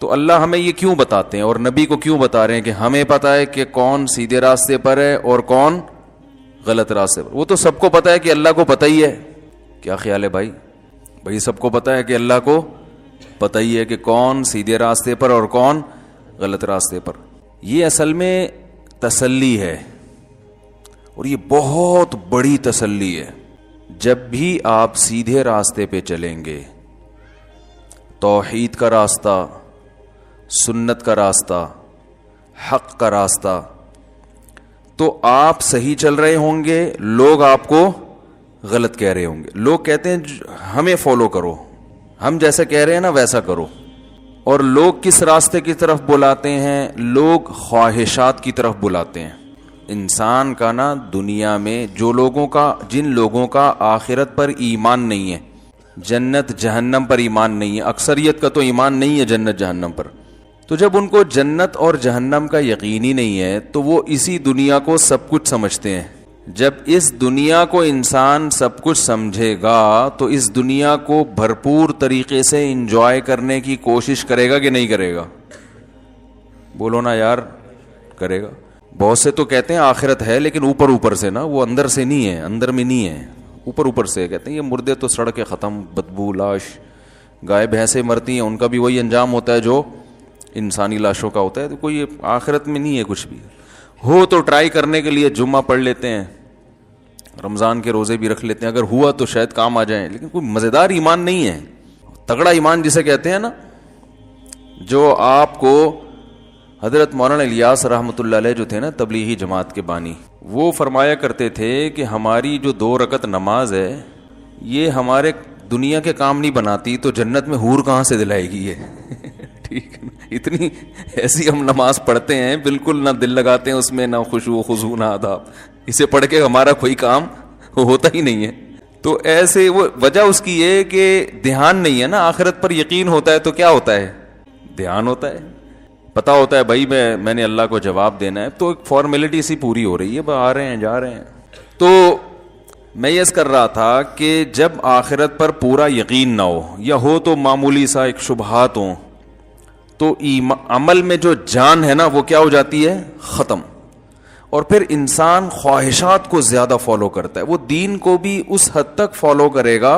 تو اللہ ہمیں یہ کیوں بتاتے ہیں اور نبی کو کیوں بتا رہے ہیں کہ ہمیں پتہ ہے کہ کون سیدھے راستے پر ہے اور کون غلط راستے پر؟ وہ تو سب کو پتہ ہے کہ اللہ کو پتہ ہی ہے. کیا خیال ہے بھائی سب کو پتہ ہے کہ اللہ کو پتہ ہی ہے کہ کون سیدھے راستے پر اور کون غلط راستے پر. یہ اصل میں تسلی ہے اور یہ بہت بڑی تسلی ہے. جب بھی آپ سیدھے راستے پہ چلیں گے، توحید کا راستہ، سنت کا راستہ، حق کا راستہ، تو آپ صحیح چل رہے ہوں گے، لوگ آپ کو غلط کہہ رہے ہوں گے. لوگ کہتے ہیں ہمیں فالو کرو، ہم جیسا کہہ رہے ہیں نا ویسا کرو. اور لوگ کس راستے کی طرف بلاتے ہیں؟ لوگ خواہشات کی طرف بلاتے ہیں. انسان کا نا دنیا میں جن لوگوں کا آخرت پر ایمان نہیں ہے، جنت جہنم پر ایمان نہیں ہے، اکثریت کا تو ایمان نہیں ہے جنت جہنم پر، تو جب ان کو جنت اور جہنم کا یقین ہی نہیں ہے تو وہ اسی دنیا کو سب کچھ سمجھتے ہیں. جب اس دنیا کو انسان سب کچھ سمجھے گا تو اس دنیا کو بھرپور طریقے سے انجوائے کرنے کی کوشش کرے گا کہ نہیں کرے گا؟ بولو نا یار، کرے گا. بہت سے تو کہتے ہیں آخرت ہے لیکن اوپر سے نا، وہ اندر سے نہیں ہے، اندر میں نہیں ہے، اوپر سے کہتے ہیں یہ مردے تو سڑ کے ختم، بدبو، لاش، گائے بھینسیں مرتی ہیں ان کا بھی وہی انجام ہوتا ہے جو انسانی لاشوں کا ہوتا ہے. تو کوئی آخرت میں نہیں ہے کچھ بھی. ہو تو ٹرائی کرنے کے لیے جمعہ پڑھ لیتے ہیں، رمضان کے روزے بھی رکھ لیتے ہیں، اگر ہوا تو شاید کام آ جائیں، لیکن کوئی مزیدار ایمان نہیں ہے. تگڑا ایمان جسے کہتے ہیں نا، جو آپ کو حضرت مولانا الیاس رحمۃ اللہ علیہ جو تھے نا تبلیغی جماعت کے بانی، وہ فرمایا کرتے تھے کہ ہماری جو 2 رکعت نماز ہے یہ ہمارے دنیا کے کام نہیں بناتی تو جنت میں حور کہاں سے دلائے گی یہ ٹھیک ہے نا. اتنی ایسی ہم نماز پڑھتے ہیں، بالکل نہ دل لگاتے ہیں اس میں، نہ خشوع و خضوع نہ آداب، اسے پڑھ کے ہمارا کوئی کام ہوتا ہی نہیں ہے. تو ایسے وہ وجہ اس کی یہ کہ دھیان نہیں ہے نا. آخرت پر یقین ہوتا ہے تو کیا ہوتا ہے؟ دھیان ہوتا ہے، پتہ ہوتا ہے بھائی میں نے اللہ کو جواب دینا ہے، تو ایک فارمیلٹی سی پوری ہو رہی ہے، آ رہے ہیں جا رہے ہیں. تو میں یہ کر رہا تھا کہ جب آخرت پر پورا یقین نہ ہو یا ہو تو معمولی سا ایک شبہات ہوں، تو عمل میں جو جان ہے نا وہ کیا ہو جاتی ہے؟ ختم. اور پھر انسان خواہشات کو زیادہ فالو کرتا ہے. وہ دین کو بھی اس حد تک فالو کرے گا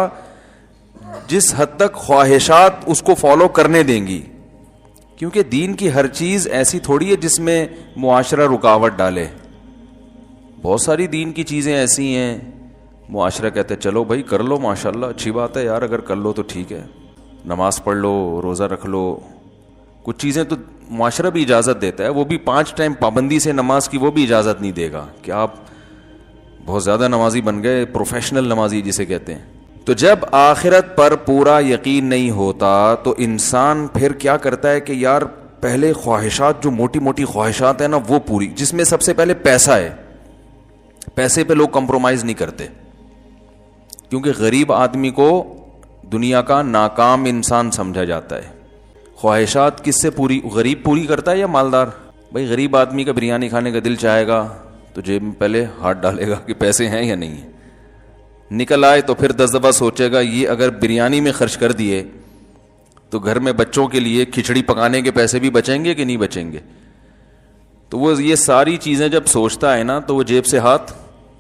جس حد تک خواہشات اس کو فالو کرنے دیں گی، کیونکہ دین کی ہر چیز ایسی تھوڑی ہے جس میں معاشرہ رکاوٹ ڈالے. بہت ساری دین کی چیزیں ایسی ہیں معاشرہ کہتے ہیں چلو بھائی کر لو، ماشاءاللہ اچھی بات ہے یار، اگر کر لو تو ٹھیک ہے، نماز پڑھ لو، روزہ رکھ لو. کچھ چیزیں تو معاشرہ بھی اجازت دیتا ہے، وہ بھی 5 ٹائم پابندی سے نماز کی وہ بھی اجازت نہیں دے گا کہ آپ بہت زیادہ نمازی بن گئے، پروفیشنل نمازی جسے کہتے ہیں. تو جب آخرت پر پورا یقین نہیں ہوتا تو انسان پھر کیا کرتا ہے کہ یار پہلے خواہشات، جو موٹی موٹی خواہشات ہیں نا وہ پوری، جس میں سب سے پہلے پیسہ ہے. پیسے پہ لوگ کمپرومائز نہیں کرتے، کیونکہ غریب آدمی کو دنیا کا ناکام انسان سمجھا جاتا ہے. خواہشات کس سے پوری؟ غریب پوری کرتا ہے یا مالدار؟ بھائی غریب آدمی کا بریانی کھانے کا دل چاہے گا تو جیب میں پہلے ہاتھ ڈالے گا کہ پیسے ہیں یا نہیں ہیں. نکل آئے تو پھر 10 دفعہ سوچے گا یہ اگر بریانی میں خرچ کر دیے تو گھر میں بچوں کے لیے کھچڑی پکانے کے پیسے بھی بچیں گے کہ نہیں بچیں گے. تو وہ یہ ساری چیزیں جب سوچتا ہے نا تو وہ جیب سے ہاتھ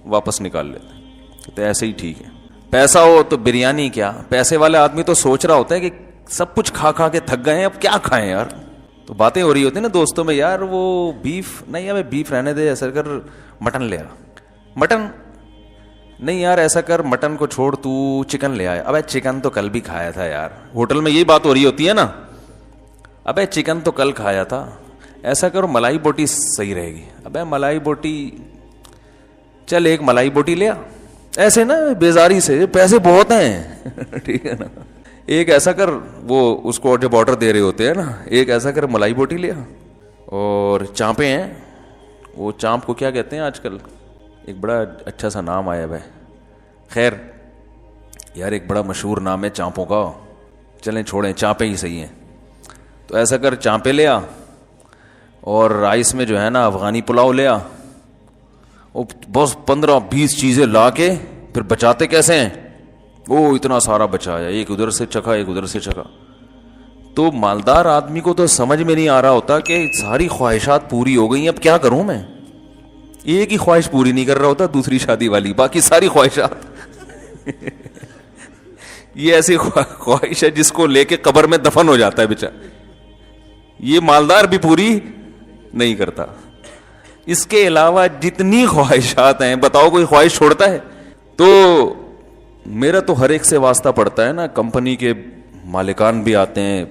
واپس نکال لیتا ہے. تو ایسے ہی ٹھیک ہے، پیسہ ہو تو بریانی کیا. پیسے والا آدمی تو سوچ رہا ہوتا ہے کہ سب کچھ کھا کھا کے تھک گئے ہیں، اب کیا کھائیں یار. تو باتیں ہو رہی ہوتی ہیں نا دوستوں میں، یار وہ بیف نہیں، ابھی بیف رہنے دے، ایسا کر مٹن لے آ. مٹن نہیں یار، ایسا کر مٹن کو چھوڑ تو چکن لے آیا. ابے چکن تو کل بھی کھایا تھا یار. ہوٹل میں یہی بات ہو رہی ہوتی ہے نا، ابے چکن تو کل کھایا تھا، ایسا کرو ملائی بوٹی صحیح رہے گی. ابے ملائی بوٹی، چل ایک ملائی بوٹی لے آ. ایسے نا بیزاری سے، پیسے بہت ہیں ٹھیک ہے نا. ایک ایسا کر، وہ اس کو جب آرڈر دے رہے ہوتے ہیں نا، ایک ایسا کر ملائی بوٹی لے آ. اور چانپیں ہیں، وہ چانپ کو کیا کہتے ہیں آج کل؟ ایک بڑا اچھا سا نام آیا ہے. خیر یار ایک بڑا مشہور نام ہے چانپوں کا، چلیں چھوڑیں، چانپیں ہی صحیح ہیں. تو ایسا کر چانپیں لے آ، اور رائس میں جو ہے نا افغانی پلاؤ لے آ. بس 15-20 چیزیں لا کے پھر بچاتے کیسے ہیں؟ وہ اتنا سارا بچایا، ایک ادھر سے چکھا ایک ادھر سے چکھا. تو مالدار آدمی کو تو سمجھ میں نہیں آ رہا ہوتا کہ ساری خواہشات پوری ہو گئی، اب کیا کروں میں. ایک ہی خواہش پوری نہیں کر رہا ہوتا، دوسری شادی والی، باقی ساری خواہشات یہ ایسی خواہش ہے جس کو لے کے قبر میں دفن ہو جاتا ہے بیچارہ. یہ مالدار بھی پوری نہیں کرتا. اس کے علاوہ جتنی خواہشات ہیں، بتاؤ کوئی خواہش چھوڑتا ہے؟ تو میرا تو ہر ایک سے واسطہ پڑتا ہے نا. کمپنی کے مالکان بھی آتے ہیں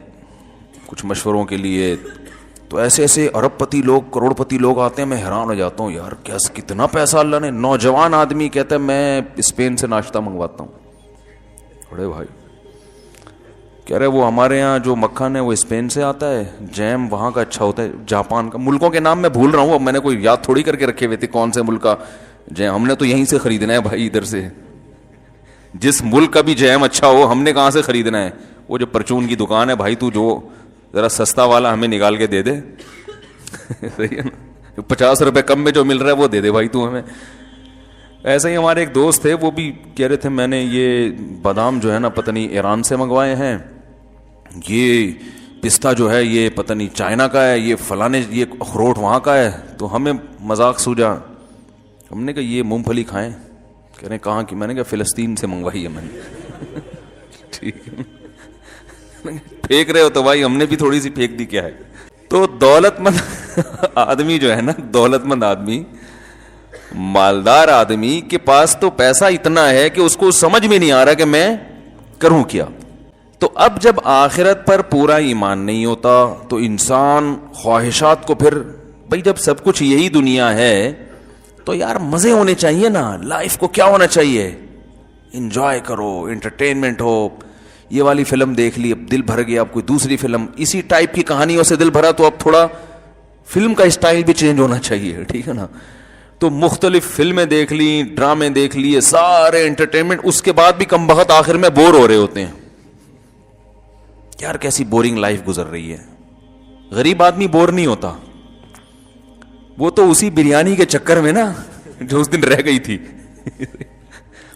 کچھ مشوروں کے لیے، تو ایسے ایسے ارب پتی لوگ، کروڑ پتی لوگ آتے ہیں. میں حیران ہو جاتا ہوں، یار کیا کتنا پیسہ اللہ نے. نوجوان آدمی کہتا ہے میں اسپین سے ناشتہ منگواتا ہوں. بڑے بھائی کہہ رہے وہ ہمارے یہاں جو مکھن ہے وہ اسپین سے آتا ہے، جیم وہاں کا اچھا ہوتا ہے، جاپان کا. ملکوں کے نام میں بھول رہا ہوں، اب میں نے کوئی یاد تھوڑی کر کے رکھے ہوئے تھے کون سے ملک کا جیم. ہم نے تو یہیں سے خریدنا ہے بھائی، ادھر سے. جس ملک کا بھی جیم اچھا ہو ہم نے کہاں سے خریدنا ہے؟ وہ جو پرچون کی دکان ہے بھائی، تو جو ذرا سستا والا ہمیں نکال کے دے دے. صحیح ہے نا، 50 روپے کم میں جو مل رہا ہے وہ دے دے بھائی تو ہمیں. ایسے ہی ہمارے ایک دوست تھے، وہ بھی کہہ رہے تھے میں نے یہ بادام جو ہے نا پتہ نہیں ایران سے منگوائے ہیں، یہ پستہ جو ہے یہ پتہ نہیں چائنا کا ہے، یہ فلانے یہ اخروٹ وہاں کا ہے. تو ہمیں مذاق سوجا، ہم نے کہا یہ مونگ پھلی کھائیں. کہہ رہے کہاں کی؟ میں نے کہا فلسطین سے منگوائی ہے میں نے. ٹھیک ہے، پھینک رہے ہو تو بھائی ہم نے بھی تھوڑی سی پھینک دی، کیا ہے. تو دولت مند آدمی جو ہے نا، دولت مند آدمی، مالدار آدمی کے پاس تو پیسہ اتنا ہے کہ اس کو سمجھ میں نہیں آ رہا کہ میں کروں کیا. تو اب جب آخرت پر پورا ایمان نہیں ہوتا تو انسان خواہشات کو پھر بھائی جب سب کچھ یہی دنیا ہے تو یار مزے ہونے چاہیے نا. لائف کو کیا ہونا چاہیے؟ انجوائے کرو، انٹرٹینمنٹ ہو. یہ والی فلم دیکھ لی، اب دل بھر گیا، اب کوئی دوسری فلم اسی ٹائپ کی کہانیوں سے دل بھرا تو اب تھوڑا فلم کا اسٹائل بھی چینج ہونا چاہیے. ٹھیک ہے نا. تو مختلف فلمیں دیکھ لی، ڈرامے دیکھ لیے، سارے انٹرٹینمنٹ. اس کے بعد بھی کم بخت آخر میں بور ہو رہے ہوتے ہیں. یار کیسی بورنگ لائف گزر رہی ہے. غریب آدمی بور نہیں ہوتا، وہ تو اسی بریانی کے چکر میں نا جو اس دن رہ گئی تھی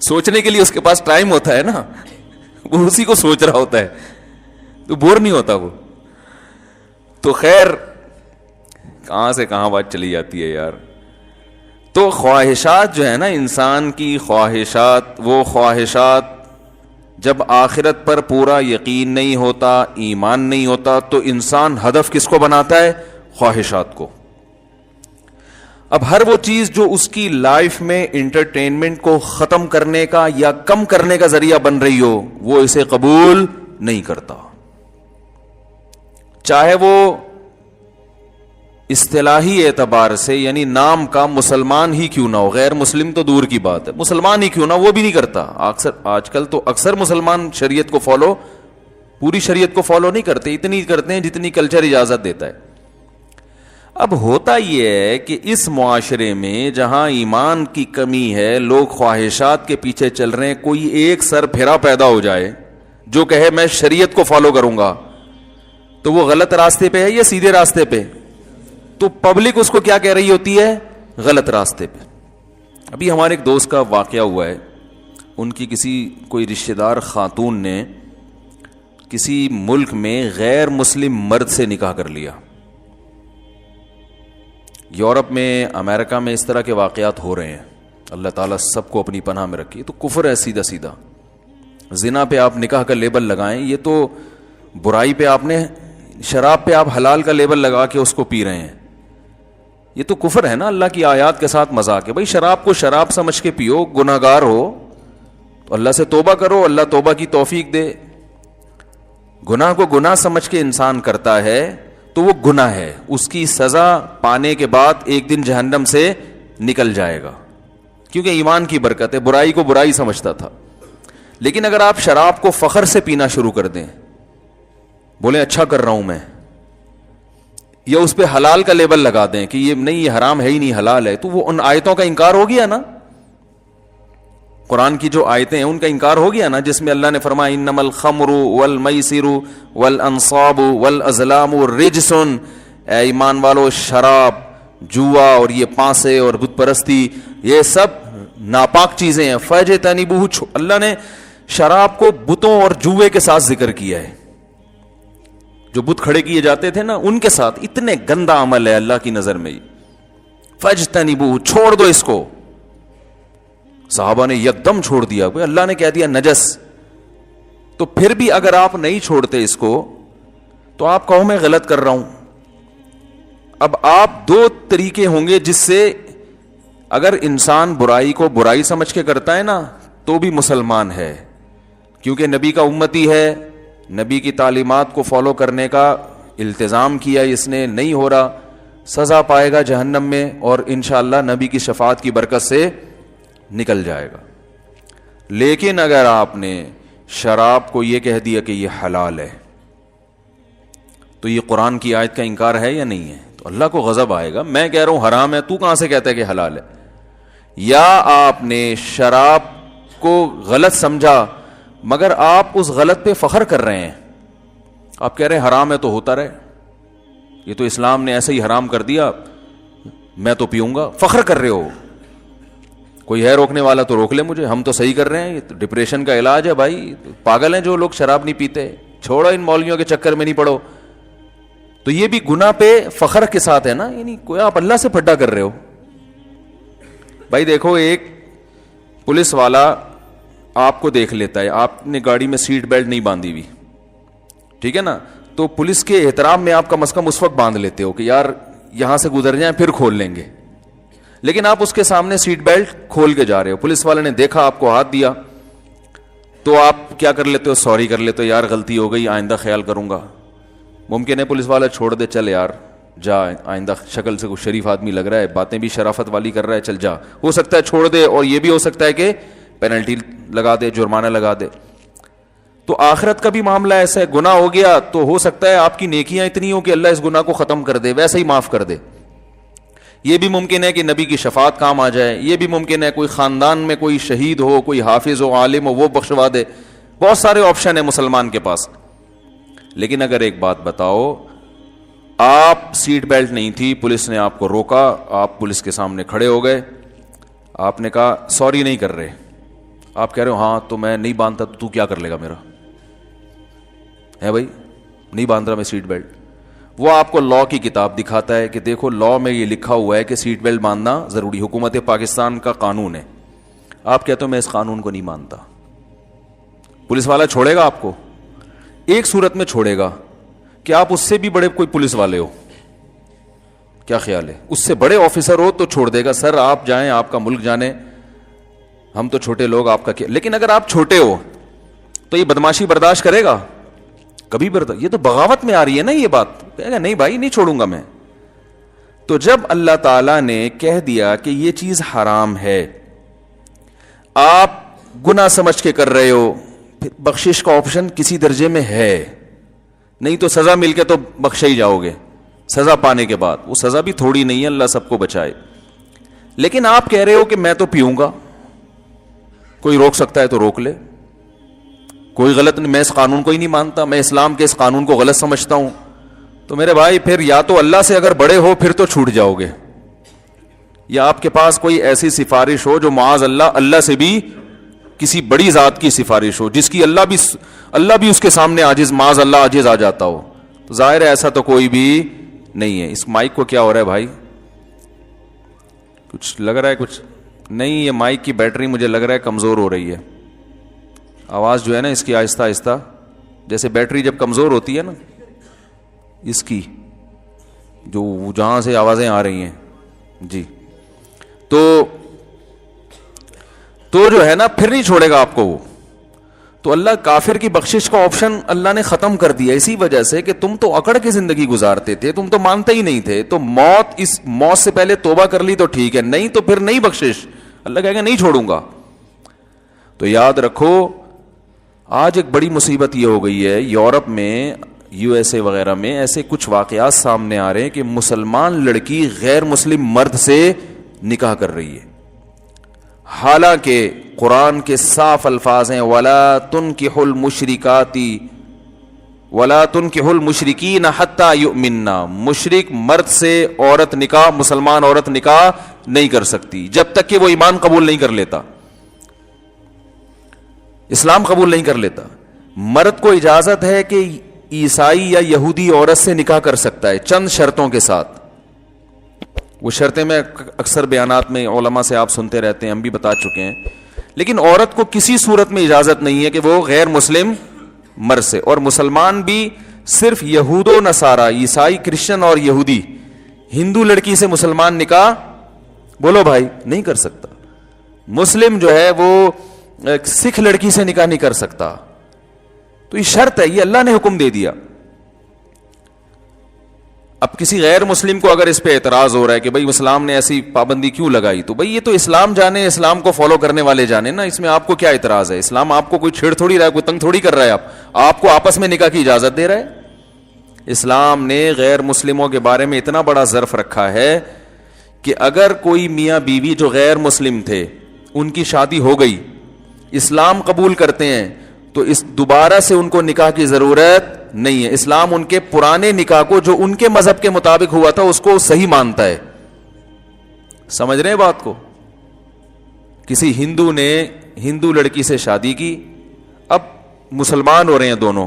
سوچنے کے لیے اس کے پاس ٹائم ہوتا ہے نا، وہ اسی کو سوچ رہا ہوتا ہے، تو بور نہیں ہوتا وہ. تو خیر کہاں سے کہاں بات چلی جاتی ہے یار. تو خواہشات جو ہے نا، انسان کی خواہشات، وہ خواہشات جب آخرت پر پورا یقین نہیں ہوتا، ایمان نہیں ہوتا، تو انسان ہدف کس کو بناتا ہے؟ خواہشات کو. اب ہر وہ چیز جو اس کی لائف میں انٹرٹینمنٹ کو ختم کرنے کا یا کم کرنے کا ذریعہ بن رہی ہو، وہ اسے قبول نہیں کرتا. چاہے وہ اصطلاحی اعتبار سے یعنی نام کا مسلمان ہی کیوں نہ ہو، غیر مسلم تو دور کی بات ہے، مسلمان ہی کیوں نہ، وہ بھی نہیں کرتا. آج کل تو اکثر مسلمان شریعت کو فالو، پوری شریعت کو فالو نہیں کرتے، اتنی کرتے ہیں جتنی کلچر اجازت دیتا ہے. اب ہوتا یہ ہے کہ اس معاشرے میں جہاں ایمان کی کمی ہے، لوگ خواہشات کے پیچھے چل رہے ہیں، کوئی ایک سر پھیرا پیدا ہو جائے جو کہے میں شریعت کو فالو کروں گا، تو وہ غلط راستے پہ ہے یا سیدھے راستے پہ؟ تو پبلک اس کو کیا کہہ رہی ہوتی ہے؟ غلط راستے پہ. ابھی ہمارے ایک دوست کا واقعہ ہوا ہے، ان کی کسی کوئی رشتہ دار خاتون نے کسی ملک میں غیر مسلم مرد سے نکاح کر لیا. یورپ میں، امریکہ میں اس طرح کے واقعات ہو رہے ہیں. اللہ تعالیٰ سب کو اپنی پناہ میں رکھیے. تو کفر ہے سیدھا سیدھا. زنا پہ آپ نکاح کا لیبل لگائیں، یہ تو برائی پہ آپ نے، شراب پہ آپ حلال کا لیبل لگا کے اس کو پی رہے ہیں، یہ تو کفر ہے نا. اللہ کی آیات کے ساتھ مذاق ہے. بھائی شراب کو شراب سمجھ کے پیو، گناہگار ہو تو اللہ سے توبہ کرو، اللہ توبہ کی توفیق دے. گناہ کو گناہ سمجھ کے انسان کرتا ہے تو وہ گناہ ہے، اس کی سزا پانے کے بعد ایک دن جہنم سے نکل جائے گا، کیونکہ ایمان کی برکت ہے. برائی کو برائی سمجھتا تھا. لیکن اگر آپ شراب کو فخر سے پینا شروع کر دیں، بولیں اچھا کر رہا ہوں میں، یا اس پہ حلال کا لیبل لگا دیں کہ یہ نہیں، یہ حرام ہے ہی نہیں، حلال ہے، تو وہ ان آیتوں کا انکار ہو گیا نا. قرآن کی جو آیتیں ہیں ان کا انکار ہو گیا نا، جس میں اللہ نے فرمایا انما الخمر والمیسر والانصاب والازلام رجس. اے ایمان والو، شراب، جوا اور یہ پانسے اور بت پرستی، یہ سب ناپاک چیزیں ہیں. فجتنبوہ، اللہ نے شراب کو بتوں اور جوے کے ساتھ ذکر کیا ہے. جو بت کھڑے کیے جاتے تھے نا ان کے ساتھ. اتنے گندا عمل ہے اللہ کی نظر میں. فاجتنبوہ, چھوڑ دو اس کو. صحابہ نے یکدم چھوڑ دیا, اللہ نے کہہ دیا نجس. تو پھر بھی اگر آپ نہیں چھوڑتے اس کو تو آپ کہو میں غلط کر رہا ہوں. اب آپ دو طریقے ہوں گے جس سے اگر انسان برائی کو برائی سمجھ کے کرتا ہے نا تو بھی مسلمان ہے, کیونکہ نبی کا امتی ہے, نبی کی تعلیمات کو فالو کرنے کا التزام کیا اس نے, نہیں ہو رہا سزا پائے گا جہنم میں, اور انشاءاللہ نبی کی شفاعت کی برکت سے نکل جائے گا. لیکن اگر آپ نے شراب کو یہ کہہ دیا کہ یہ حلال ہے تو یہ قرآن کی آیت کا انکار ہے یا نہیں ہے؟ تو اللہ کو غضب آئے گا. میں کہہ رہا ہوں حرام ہے, تو کہاں سے کہتا ہے کہ حلال ہے؟ یا آپ نے شراب کو غلط سمجھا مگر آپ اس غلط پہ فخر کر رہے ہیں, آپ کہہ رہے ہیں حرام ہے تو ہوتا رہے, یہ تو اسلام نے ایسے ہی حرام کر دیا, میں تو پیوں گا, فخر کر رہے ہو. کوئی ہے روکنے والا تو روک لے مجھے, ہم تو صحیح کر رہے ہیں, یہ تو ڈپریشن کا علاج ہے بھائی. پاگل ہیں جو لوگ شراب نہیں پیتے, چھوڑو ان مولویوں کے چکر میں نہیں پڑو. تو یہ بھی گناہ پہ فخر کے ساتھ ہے نا, یعنی کوئی آپ اللہ سے پھڈا کر رہے ہو. بھائی دیکھو, ایک پولیس والا آپ کو دیکھ لیتا ہے, آپ نے گاڑی میں سیٹ بیلٹ نہیں باندھی ہوئی, ٹھیک ہے نا, تو پولیس کے احترام میں آپ کم از کم اس وقت باندھ لیتے ہو کہ یار یہاں سے گزر جائیں پھر کھول لیں گے. لیکن آپ اس کے سامنے سیٹ بیلٹ کھول کے جا رہے ہو, پولیس والے نے دیکھا آپ کو ہاتھ دیا تو آپ کیا کر لیتے ہو؟ سوری کر لیتے ہو, یار غلطی ہو گئی آئندہ خیال کروں گا. ممکن ہے پولیس والا چھوڑ دے, چل یار جا, آئندہ شکل سے کوئی شریف آدمی لگ رہا ہے, باتیں بھی شرافت والی کر رہا ہے, چل جا. ہو سکتا ہے چھوڑ دے, اور یہ بھی ہو سکتا ہے کہ پینلٹی لگا دے, جرمانہ لگا دے. تو آخرت کا بھی معاملہ ایسا ہے, گناہ ہو گیا تو ہو سکتا ہے آپ کی نیکیاں اتنی ہوں کہ اللہ اس گناہ کو ختم کر دے, ویسے ہی معاف کر دے. یہ بھی ممکن ہے کہ نبی کی شفاعت کام آ جائے, یہ بھی ممکن ہے کوئی خاندان میں کوئی شہید ہو, کوئی حافظ ہو, عالم ہو, وہ بخشوا دے. بہت سارے آپشن ہیں مسلمان کے پاس. لیکن اگر ایک بات بتاؤ, آپ سیٹ بیلٹ نہیں تھی, پولیس نے آپ کو روکا, آپ پولیس کے سامنے کھڑے ہو گئے, آپ نے کہا سوری نہیں کر رہے, آپ کہہ رہے ہو ہاں تو میں نہیں باندھتا, تو کیا کر لے گا میرا ہے بھائی, نہیں باندھ رہا میں سیٹ بیلٹ. وہ آپ کو لا کی کتاب دکھاتا ہے کہ دیکھو لا میں یہ لکھا ہوا ہے کہ سیٹ بیلٹ باندھنا ضروری, حکومت پاکستان کا قانون ہے. آپ کہتے ہو میں اس قانون کو نہیں مانتا. پولیس والا چھوڑے گا آپ کو؟ ایک صورت میں چھوڑے گا کہ آپ اس سے بھی بڑے کوئی پولیس والے ہو, کیا خیال ہے, اس سے بڑے آفیسر ہو تو چھوڑ دے گا, سر آپ جائیں, آپ کا ملک جانے, ہم تو چھوٹے لوگ, آپ کا کیا. لیکن اگر آپ چھوٹے ہو تو یہ بدماشی برداشت کرے گا کبھی؟ یہ تو بغاوت میں آ رہی ہے نا یہ بات, کہے گا نہیں بھائی نہیں چھوڑوں گا میں. تو جب اللہ تعالی نے کہہ دیا کہ یہ چیز حرام ہے, آپ گناہ سمجھ کے کر رہے ہو, پھر بخشش کا آپشن کسی درجے میں ہے, نہیں تو سزا مل کے تو بخشے ہی جاؤ گے سزا پانے کے بعد. وہ سزا بھی تھوڑی نہیں ہے, اللہ سب کو بچائے. لیکن آپ کہہ رہے ہو کہ میں تو پیوں گا, کوئی روک سکتا ہے تو روک لے, کوئی غلط نہیں, میں اس قانون کو ہی نہیں مانتا, میں اسلام کے اس قانون کو غلط سمجھتا ہوں. تو میرے بھائی پھر یا تو اللہ سے اگر بڑے ہو پھر تو چھوٹ جاؤ گے, یا آپ کے پاس کوئی ایسی سفارش ہو جو معاذ اللہ سے بھی کسی بڑی ذات کی سفارش ہو جس کی اللہ بھی اس کے سامنے عاجز, معاذ اللہ عاجز آ جاتا ہو. تو ظاہر ہے ایسا تو کوئی بھی نہیں ہے. اس مائک کو کیا ہو رہا ہے بھائی, کچھ لگ رہا ہے کچھ نہیں, یہ مائک کی بیٹری مجھے لگ رہا ہے کمزور ہو رہی ہے. آواز جو ہے نا اس کی آہستہ آہستہ, جیسے بیٹری جب کمزور ہوتی ہے نا اس کی, جو جہاں سے آوازیں آ رہی ہیں جی, تو جو ہے نا پھر نہیں چھوڑے گا آپ کو وہ. تو اللہ کافر کی بخشش کا آپشن اللہ نے ختم کر دیا اسی وجہ سے کہ تم تو اکڑ کے زندگی گزارتے تھے, تم تو مانتے ہی نہیں تھے. تو اس موت سے پہلے توبہ کر لی تو ٹھیک ہے, نہیں تو پھر نہیں بخشش. اللہ کہے گا نہیں چھوڑوں گا. تو یاد رکھو آج ایک بڑی مصیبت یہ ہو گئی ہے, یورپ میں, یو ایس اے وغیرہ میں ایسے کچھ واقعات سامنے آ رہے ہیں کہ مسلمان لڑکی غیر مسلم مرد سے نکاح کر رہی ہے, حالانکہ قرآن کے صاف الفاظ ہیں وَلَا تُنْكِحُ الْمُشْرِكَاتِ وَلَا تُنْكِحُ الْمُشْرِكِينَ حَتَّى يُؤْمِنَّا. مشرک مرد سے عورت نکاح, مسلمان عورت نکاح نہیں کر سکتی جب تک کہ وہ ایمان قبول نہیں کر لیتا, اسلام قبول نہیں کر لیتا. مرد کو اجازت ہے کہ عیسائی یا یہودی عورت سے نکاح کر سکتا ہے چند شرطوں کے ساتھ. وہ شرطیں میں اکثر بیانات میں علماء سے آپ سنتے رہتے ہیں, ہم بھی بتا چکے ہیں. لیکن عورت کو کسی صورت میں اجازت نہیں ہے کہ وہ غیر مسلم مرد سے, اور مسلمان بھی صرف یہود و نصارہ, عیسائی, کرسچن اور یہودی, ہندو لڑکی سے مسلمان نکاح بولو بھائی نہیں کر سکتا. مسلم جو ہے وہ سکھ لڑکی سے نکاح نہیں کر سکتا. تو یہ شرط ہے, یہ اللہ نے حکم دے دیا. اب کسی غیر مسلم کو اگر اس پہ اعتراض ہو رہا ہے کہ بھائی اسلام نے ایسی پابندی کیوں لگائی, تو بھائی یہ تو اسلام جانے, اسلام کو فالو کرنے والے جانے نا, اس میں آپ کو کیا اعتراض ہے؟ اسلام آپ کو کوئی چھیڑ تھوڑی رہا ہے, کوئی تنگ تھوڑی کر رہا ہے. آپ کو آپس میں نکاح کی اجازت دے رہا ہے. اسلام نے غیر مسلموں کے بارے میں اتنا بڑا ظرف رکھا ہے کہ اگر کوئی میاں بیوی جو غیر مسلم تھے ان کی شادی ہو گئی, اسلام قبول کرتے ہیں, تو اس دوبارہ سے ان کو نکاح کی ضرورت نہیں ہے. اسلام ان کے پرانے نکاح کو جو ان کے مذہب کے مطابق ہوا تھا اس کو صحیح مانتا ہے. سمجھ رہے ہیں بات کو؟ کسی ہندو نے ہندو لڑکی سے شادی کی, اب مسلمان ہو رہے ہیں دونوں,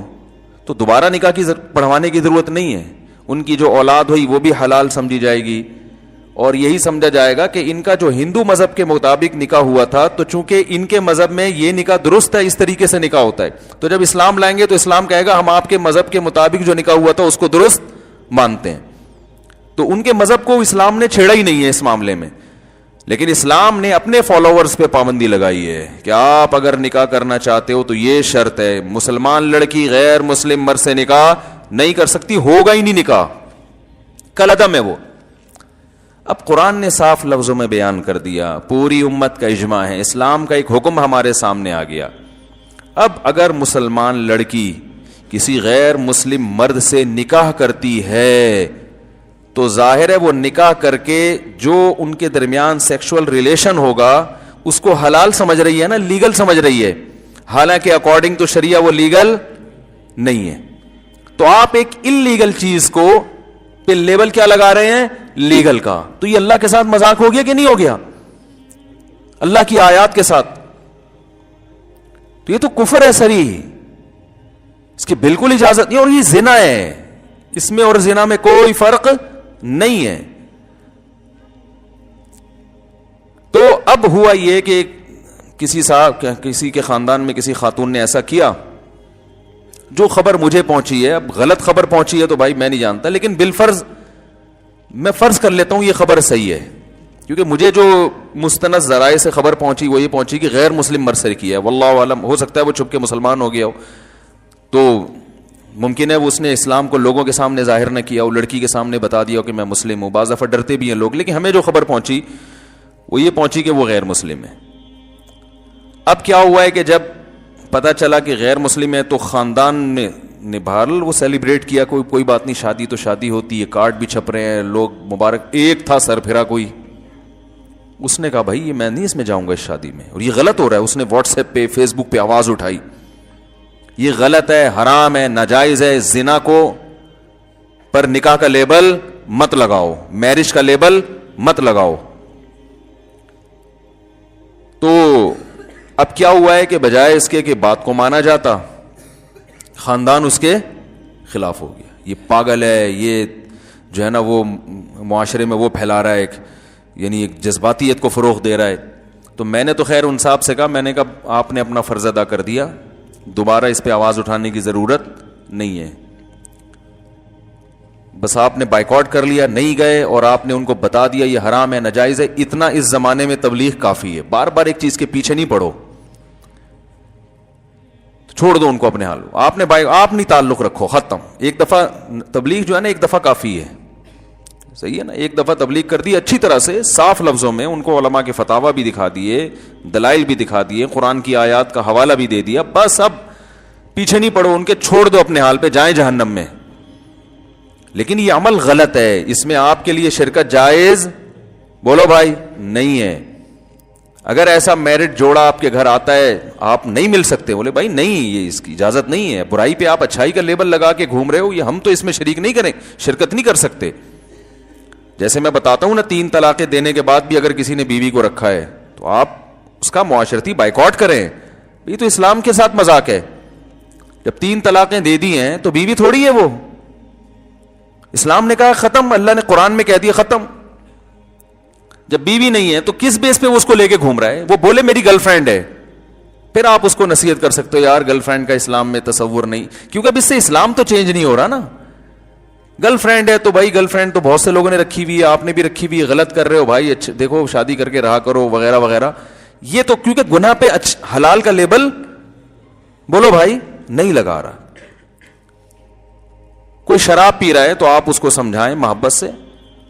تو دوبارہ نکاح کی پڑھوانے کی ضرورت نہیں ہے. ان کی جو اولاد ہوئی وہ بھی حلال سمجھی جائے گی, اور یہی سمجھا جائے گا کہ ان کا جو ہندو مذہب کے مطابق نکاح ہوا تھا, تو چونکہ ان کے مذہب میں یہ نکاح درست ہے, اس طریقے سے نکاح ہوتا ہے, تو جب اسلام لائیں گے تو اسلام کہے گا ہم آپ کے مذہب کے مطابق جو نکاح ہوا تھا اس کو درست مانتے ہیں. تو ان کے مذہب کو اسلام نے چھیڑا ہی نہیں ہے اس معاملے میں. لیکن اسلام نے اپنے فالوورز پہ پابندی لگائی ہے کہ آپ اگر نکاح کرنا چاہتے ہو تو یہ شرط ہے, مسلمان لڑکی غیر مسلم مرد سے نکاح نہیں کر سکتی, ہوگا ہی نہیں نکاح, کالعدم ہے وہ. اب قرآن نے صاف لفظوں میں بیان کر دیا, پوری امت کا اجماع ہے, اسلام کا ایک حکم ہمارے سامنے آ گیا. اب اگر مسلمان لڑکی کسی غیر مسلم مرد سے نکاح کرتی ہے تو ظاہر ہے وہ نکاح کر کے جو ان کے درمیان سیکشول ریلیشن ہوگا اس کو حلال سمجھ رہی ہے نا, لیگل سمجھ رہی ہے, حالانکہ اکارڈنگ ٹو شریعہ وہ لیگل نہیں ہے. تو آپ ایک انلیگل چیز کو پہ لیبل کیا لگا رہے ہیں؟ لیگل کا. تو یہ اللہ کے ساتھ مذاق ہو گیا کہ نہیں ہو گیا؟ اللہ کی آیات کے ساتھ. تو یہ تو کفر ہے صریح, اس کی بالکل اجازت نہیں, اور یہ زنا ہے, اس میں اور زنا میں کوئی فرق نہیں ہے. تو اب ہوا یہ کہ کسی کے خاندان میں کسی خاتون نے ایسا کیا, جو خبر مجھے پہنچی ہے, اب غلط خبر پہنچی ہے تو بھائی میں نہیں جانتا, لیکن بالفرض میں فرض کر لیتا ہوں یہ خبر صحیح ہے, کیونکہ مجھے جو مستند ذرائع سے خبر پہنچی وہ یہ پہنچی کہ غیر مسلم مرد سے کیا ہے. واللہ عالم, ہو سکتا ہے وہ چھپ کے مسلمان ہو گیا ہو, تو ممکن ہے وہ اس نے اسلام کو لوگوں کے سامنے ظاہر نہ کیا, وہ لڑکی کے سامنے بتا دیا کہ میں مسلم ہوں. بعض دفعہ ڈرتے بھی ہیں لوگ, لیکن ہمیں جو خبر پہنچی وہ یہ پہنچی کہ وہ غیر مسلم ہے. اب کیا ہوا ہے کہ جب پتا چلا کہ غیر مسلم ہے تو خاندان نے بہرحال وہ سیلیبریٹ کیا, کوئی بات نہیں, شادی تو شادی ہوتی ہے, کارڈ بھی چھپ رہے ہیں, لوگ مبارک. ایک تھا سر پھرا کوئی, اس نے کہا بھائی یہ میں نہیں اس میں جاؤں گا اس شادی میں, اور یہ غلط ہو رہا ہے. اس نے واٹس ایپ پہ فیس بک پہ آواز اٹھائی, یہ غلط ہے, حرام ہے, ناجائز ہے, زنا کو پر نکاح کا لیبل مت لگاؤ, میرج کا لیبل مت لگاؤ. تو اب کیا ہوا ہے کہ بجائے اس کے کہ بات کو مانا جاتا, خاندان اس کے خلاف ہو گیا. یہ پاگل ہے, یہ جو ہے نا وہ معاشرے میں وہ پھیلا رہا ہے, یعنی ایک جذباتیت کو فروغ دے رہا ہے. تو میں نے تو خیر ان صاحب سے کہا, میں نے کہا آپ نے اپنا فرض ادا کر دیا, دوبارہ اس پہ آواز اٹھانے کی ضرورت نہیں ہے. بس آپ نے بائیکاٹ کر لیا, نہیں گئے, اور آپ نے ان کو بتا دیا یہ حرام ہے, ناجائز ہے. اتنا اس زمانے میں تبلیغ کافی ہے, بار بار ایک چیز کے پیچھے نہیں پڑو, چھوڑ دو ان کو اپنے حال. آپ نہیں تعلق رکھو, ختم. ایک دفعہ تبلیغ جو ہے نا ایک دفعہ کافی ہے, صحیح ہے نا, ایک دفعہ تبلیغ کر دی اچھی طرح سے, صاف لفظوں میں, ان کو علماء کے فتاوی بھی دکھا دیے, دلائل بھی دکھا دیے, قرآن کی آیات کا حوالہ بھی دے دیا, بس اب پیچھے نہیں پڑو ان کے, چھوڑ دو اپنے حال پہ, جائیں جہنم میں. لیکن یہ عمل غلط ہے, اس میں آپ کے لیے شرکت جائز بولو بھائی نہیں ہے. اگر ایسا میرٹ جوڑا آپ کے گھر آتا ہے, آپ نہیں مل سکتے, بولے بھائی نہیں, یہ اس کی اجازت نہیں ہے. برائی پہ آپ اچھائی کا لیبل لگا کے گھوم رہے ہو, یہ ہم تو اس میں شریک نہیں کریں, شرکت نہیں کر سکتے. جیسے میں بتاتا ہوں نا, 3 طلاقیں دینے کے بعد بھی اگر کسی نے بیوی کو رکھا ہے تو آپ اس کا معاشرتی بائیکاٹ کریں, یہ تو اسلام کے ساتھ مذاق ہے. جب 3 طلاقیں دے دی ہیں تو بیوی تھوڑی ہے وہ. اسلام نے کہا ختم, اللہ نے قرآن میں کہہ دیا ختم. جب بیوی نہیں ہے تو کس بیس پہ وہ اس کو لے کے گھوم رہا ہے؟ وہ بولے میری گرل فرینڈ ہے, پھر آپ اس کو نصیحت کر سکتے ہو یار گرل فرینڈ کا اسلام میں تصور نہیں, کیونکہ اب اس سے اسلام تو چینج نہیں ہو رہا نا. گرل فرینڈ ہے تو بھائی گرل فرینڈ تو بہت سے لوگوں نے رکھی ہوئی ہے, آپ نے بھی رکھی ہوئی ہے, غلط کر رہے ہو بھائی, اچھا دیکھو شادی کر کے رہا کرو وغیرہ وغیرہ. یہ تو کیونکہ گناہ پہ حلال کا لیبل بولو بھائی نہیں لگا رہا. کوئی شراب پی رہا ہے تو آپ اس کو سمجھائیں محبت سے,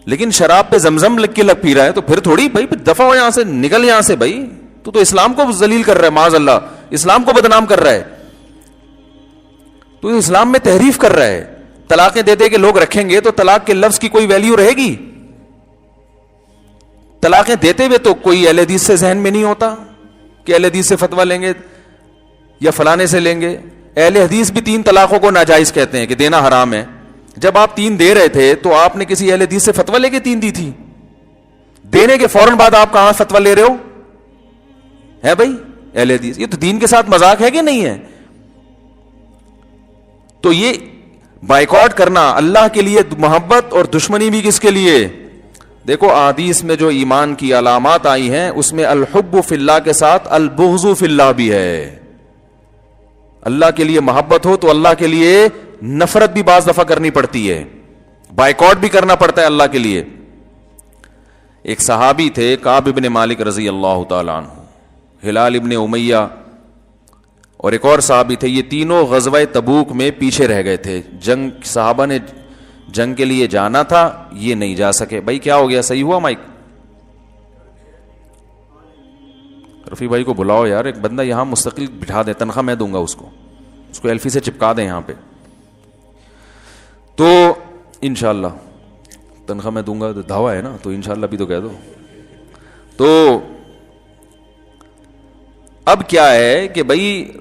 لیکن شراب پہ زمزم لگ کے پی رہا ہے تو پھر تھوڑی بھائی دفع ہو یہاں سے, نکل یہاں سے بھائی, تو اسلام کو ذلیل کر رہا ہے, معاذ اللہ اسلام کو بدنام کر رہا ہے, تو اسلام میں تحریف کر رہا ہے. طلاقیں دے دے کے لوگ رکھیں گے تو طلاق کے لفظ کی کوئی ویلیو رہے گی؟ طلاقیں دیتے ہوئے تو کوئی اہل حدیث سے ذہن میں نہیں ہوتا کہ اہل حدیث سے فتویٰ لیں گے یا فلانے سے لیں گے. اہل حدیث بھی 3 طلاقوں کو ناجائز کہتے ہیں کہ دینا حرام ہے. جب آپ 3 دے رہے تھے تو آپ نے کسی اہل حدیث سے فتویٰ لے کے 3 دی تھی؟ دینے کے فوراً بعد آپ کہاں فتویٰ لے رہے ہو؟ ہے بھائی اہل حدیث, یہ تو دین کے ساتھ مذاق ہے کہ نہیں ہے؟ تو یہ بائیکاٹ کرنا اللہ کے لیے محبت اور دشمنی بھی کس کے لیے؟ دیکھو احادیث میں جو ایمان کی علامات آئی ہیں اس میں الحب فی اللہ کے ساتھ البغض فی اللہ بھی ہے. اللہ کے لیے محبت ہو تو اللہ کے لیے نفرت بھی بعض دفعہ کرنی پڑتی ہے, بائیکاٹ بھی کرنا پڑتا ہے اللہ کے لیے. ایک صحابی تھے کعب ابن مالک رضی اللہ تعالیٰ عنہ, ہلال ابن امیہ اور ایک اور صحابی تھے. یہ تینوں غزوہ تبوک میں پیچھے رہ گئے تھے. صحابہ نے جنگ کے لیے جانا تھا, یہ نہیں جا سکے. بھائی کیا ہو گیا؟ صحیح ہوا مائک؟ رفیع بھائی کو بلاؤ یار, ایک بندہ یہاں مستقل بٹھا دیں, تنخواہ میں دوں گا اس کو ایلفی سے چپکا دیں یہاں پہ, تو انشاءاللہ تنخواہ میں دوں گا. دعویٰ ہے نا تو انشاءاللہ بھی تو کہہ دو. تو اب کیا ہے کہ بھائی